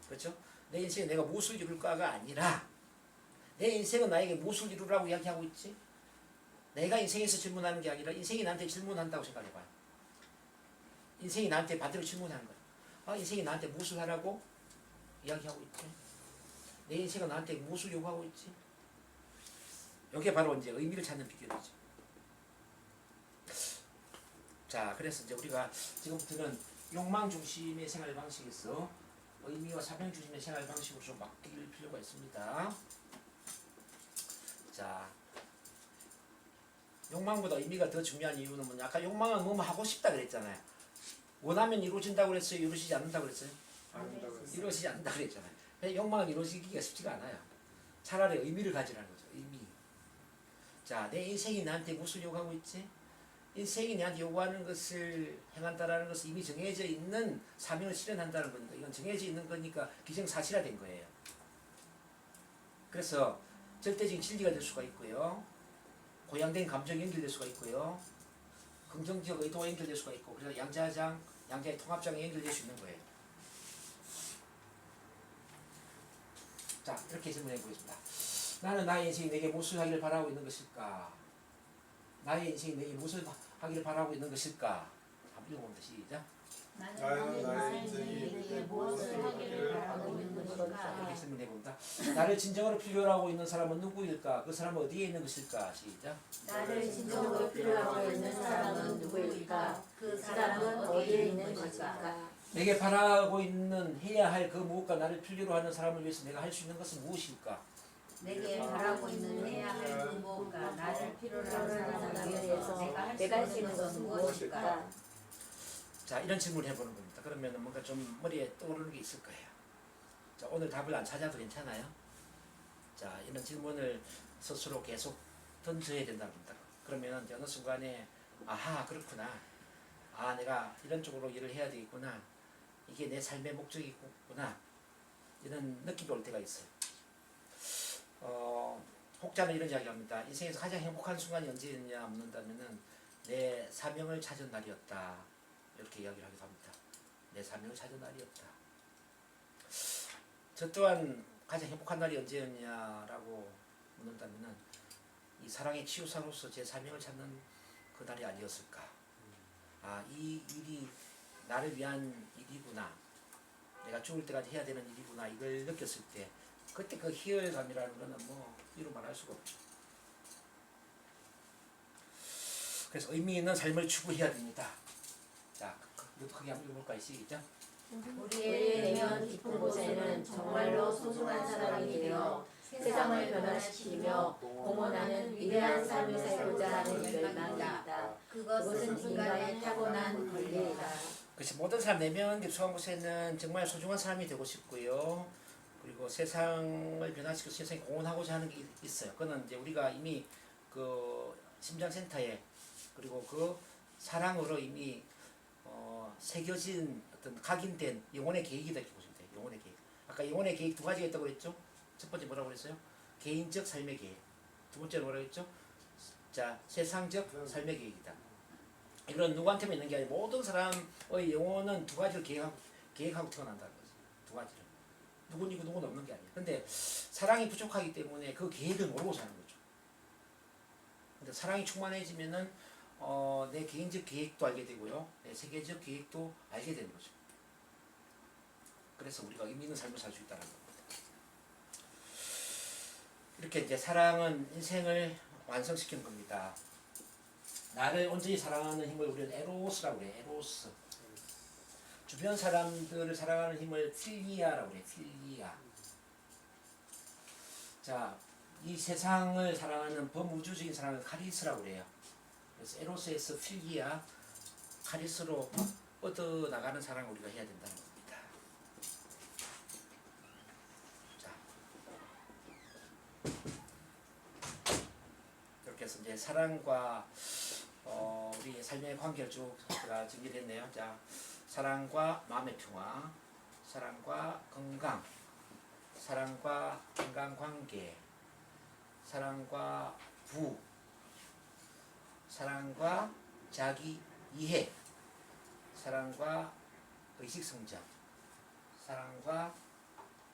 그렇죠? 내 인생에 내가 무엇을 이룰까가 아니라 내 인생은 나에게 무엇을 이루라고 이야기하고 있지? 내가 인생에서 질문하는 게 아니라 인생이 나한테 질문한다고 생각해봐요. 인생이 나한테 반대로 질문하는 거야. 아, 인생이 나한테 무엇을 하라고 이야기하고 있지? 내 인생은 나한테 무엇을 요구하고 있지? 이게 바로 이제 의미를 찾는 비결이죠. 자, 그래서 이제 우리가 지금부터는 욕망 중심의 생활 방식에서 의미와 사명 중심의 생활 방식으로 좀 바뀔 필요가 있습니다. 자, 욕망보다 의미가 더 중요한 이유는 뭐냐? 아까 욕망은 뭐 하고 싶다 그랬잖아요. 원하면 이루어진다고 그랬어요? 이루어지지 않는다고 그랬어요? 아름다워. 이루어지지 않는다고 그랬잖아요. 욕망은 이루어지기가 쉽지가 않아요. 차라리 의미를 가지라는 거죠. 의미. 자, 내 인생이 나한테 무엇을 요구하고 있지? 인생이 나한테 요구하는 것을 행한다라는 것은 이미 정해져 있는 사명을 실현한다는 거니까 이건 정해져 있는 거니까 기정사실화된 거예요. 그래서 절대적인 진리가 될 수가 있고요. 고양된 감정이 연결될 수가 있고요. 긍정적 의도가 연결될 수가 있고 그래서 양자의 통합장에 연결될 수 있는 거예요. 자, 이렇게 질문해 보겠습니다. 나는 나의 인생이 내게 무엇을 하기를 바라고 있는 것일까? 나의 인생이 내게 무엇을 하기를 바라고 있는 것일까? 한번 읽어봅니다. 시작. 나는 나의 인생이 내게 무엇을 하기를 바라고 있는 것일까? 이렇게 질문해 봅니다. 나를 진정으로 필요로 하고 있는 사람은 누구일까? 그 사람은 어디에 있는 것일까? 시작. 나를 진정으로 필요하고 있는 사람은 누구일까? 그 사람은 어디에 있는 것일까? 내게 바라고 있는 해야 할 그 무엇과 나를 필요로 하는 사람을 위해서 내가 할 수 있는 것은 무엇일까? 내게 바라고 있는 해야 할 그 무엇과 나를 필요로 하는 사람을 위해서 내가 할 수 있는 것은 무엇일까? 자, 이런 질문을 해보는 겁니다. 그러면 뭔가 좀 머리에 떠오르는 게 있을 거예요. 자, 오늘 답을 안 찾아도 괜찮아요. 자, 이런 질문을 스스로 계속 던져야 된답니다. 그러면 어느 순간에 아하, 그렇구나. 아, 내가 이런 쪽으로 일을 해야 되겠구나. 이게 내 삶의 목적이구나. 이런 느낌이 올 때가 있어요. 혹자는 이런 이야기합니다. 인생에서 가장 행복한 순간이 언제였냐 묻는다면은 내 사명을 찾은 날이었다. 이렇게 이야기를 하기도 합니다. 내 사명을 찾은 날이었다. 저 또한 가장 행복한 날이 언제였냐라고 묻는다면은 이 사랑의 치유사로서 제 사명을 찾는 그 날이 아니었을까. 아, 이 일이 나를 위한 일이구나. 내가 죽을 때까지 해야 되는 일이구나. 이걸 느꼈을 때 그때 그 희열감이라는 거는 뭐 이루 말할 수가 없죠. 그래서 의미 있는 삶을 추구해야 됩니다. 자, 이것도 크게 한번 읽어볼까요? 시작. 우리의 내면 깊은 곳에는 정말로 소중한 사람이 되어 세상을 변화시키며 공헌하는 위대한 삶을 살고자 하는 열망이 있다. 그것은 인간의 타고난 권리이다. 그래서 모든 사람 내면 깊숙한 곳에는 정말 소중한 사람이 되고 싶고요. 그리고 세상을 변화시켜서 세상에 공헌하고자 하는 게 있어요. 그거는 이제 우리가 이미 그 심장센터에 그리고 그 사랑으로 이미 새겨진 어떤 각인된 영혼의 계획이다 이렇게 보시면 돼요. 영혼의 계획. 아까 영혼의 계획 두 가지가 있다고 그랬죠? 첫 번째 뭐라고 그랬어요? 개인적 삶의 계획. 두 번째는 뭐라고 했죠? 자, 세상적 삶의 계획이다. 이건 누구한테만 있는 게 아니라 모든 사람의 영혼은 두 가지를 계획하고 태어난다는 거죠. 두 가지를. 누군 있고 누군 없는 게 아니에요. 근데 사랑이 부족하기 때문에 그 계획을 모르고 사는 거죠. 근데 사랑이 충만해지면은 내 개인적 계획도 알게 되고요, 내 세계적 계획도 알게 되는 거죠. 그래서 우리가 의미 있는 삶을 살 수 있다는 겁니다. 이렇게 이제 사랑은 인생을 완성시키는 겁니다. 나를 온전히 사랑하는 힘을 우리는 에로스라고 그래요. 에로스. 주변 사람들을 사랑하는 힘을 필리아라고 그래요. 필리아. 자, 이 세상을 사랑하는 범우주적인 사랑은 카리스라고 그래요. 그래서 에로스에서 필리아, 카리스로 뻗어 나가는 사랑을 우리가 해야 된다는 겁니다. 자, 이렇게 해서 이제 사랑과 우리 삶의 관계를 쭉 제가 정리했네요. 자, 사랑과 마음의 평화, 사랑과 건강, 사랑과 인간관계, 사랑과 부, 사랑과 자기 이해, 사랑과 의식성장, 사랑과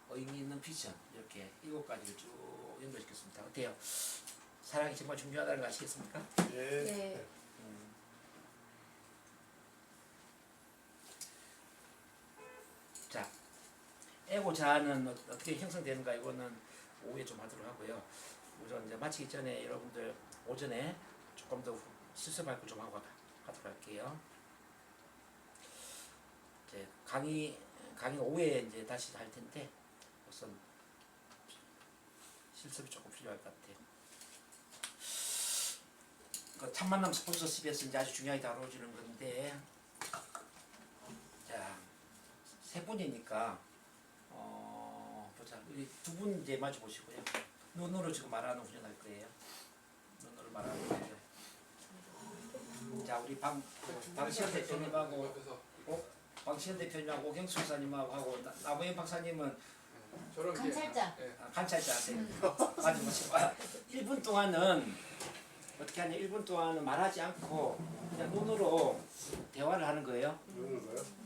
의미 있는 비전, 이렇게 7가지를 쭉 연결시켰습니다. 어때요? 사랑이 정말 중요하다는 거 아시겠습니까? 예. 네. 자, 에고 자아는 어떻게 형성되는가, 이거는 오후에 좀 하도록 하고요. 우선 이제 마치기 전에 여러분들 오전에 조금 더 실습 발표 좀 하고 하도록 할게요. 이제 강의 오후에 이제 다시 할 텐데 우선 실습이 조금 필요할 것 같아요. 그 참만남 스폰서십에서 이제 아주 중요하게 다뤄지는 건데, 자, 3분이니까 보자. 우리 2분 이제 마주 보시고요. 눈으로 지금 말하는 훈련할 거예요. 눈으로 말하는 거예요. 자, 우리 방시현 대표님하고 방시현 대표님하고 오경수 사님하고 하고 나무현 박사님은 저런 게 관찰자. 예. 관찰자 하세요. 마주 보시고 1분 동안은 어떻게 하냐? 1분 동안은 말하지 않고 그냥 눈으로 대화를 하는 거예요. 눈으로 봐요?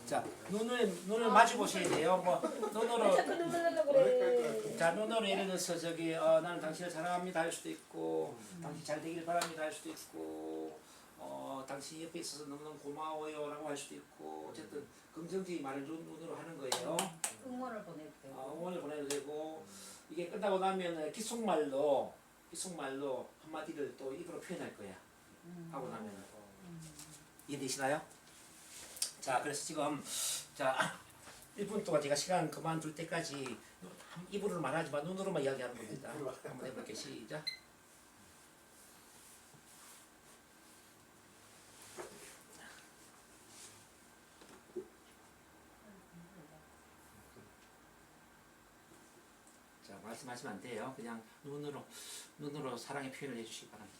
자, 눈을 마주 보셔야 돼요. 뭐 눈으로, 자꾸 눈물나려고 그래. 자, 눈으로 예를 들어서 저기 나는 당신을 사랑합니다 할 수도 있고, 당신 잘 되길 바랍니다 할 수도 있고, 당신 옆에 있어서 너무너무 고마워요라고 할 수도 있고, 어쨌든 긍정적인 말을 눈으로 하는 거예요. 응원을 보내도 되고. 응원을 보내도 되고, 이게 끝나고 나면 귓속말로 한마디를 또 입으로 표현할 거야. 하고 나면 이해되시나요? 자, 그래서 지금 자 1분 동안 제가 시간 그만둘 때까지 입으로 말하지 마, 눈으로만 이야기하는 겁니다. 한번 해볼게요. 시작. 자, 말씀하시면 안 돼요. 그냥 눈으로 사랑의 표현을 해주시기 바랍니다.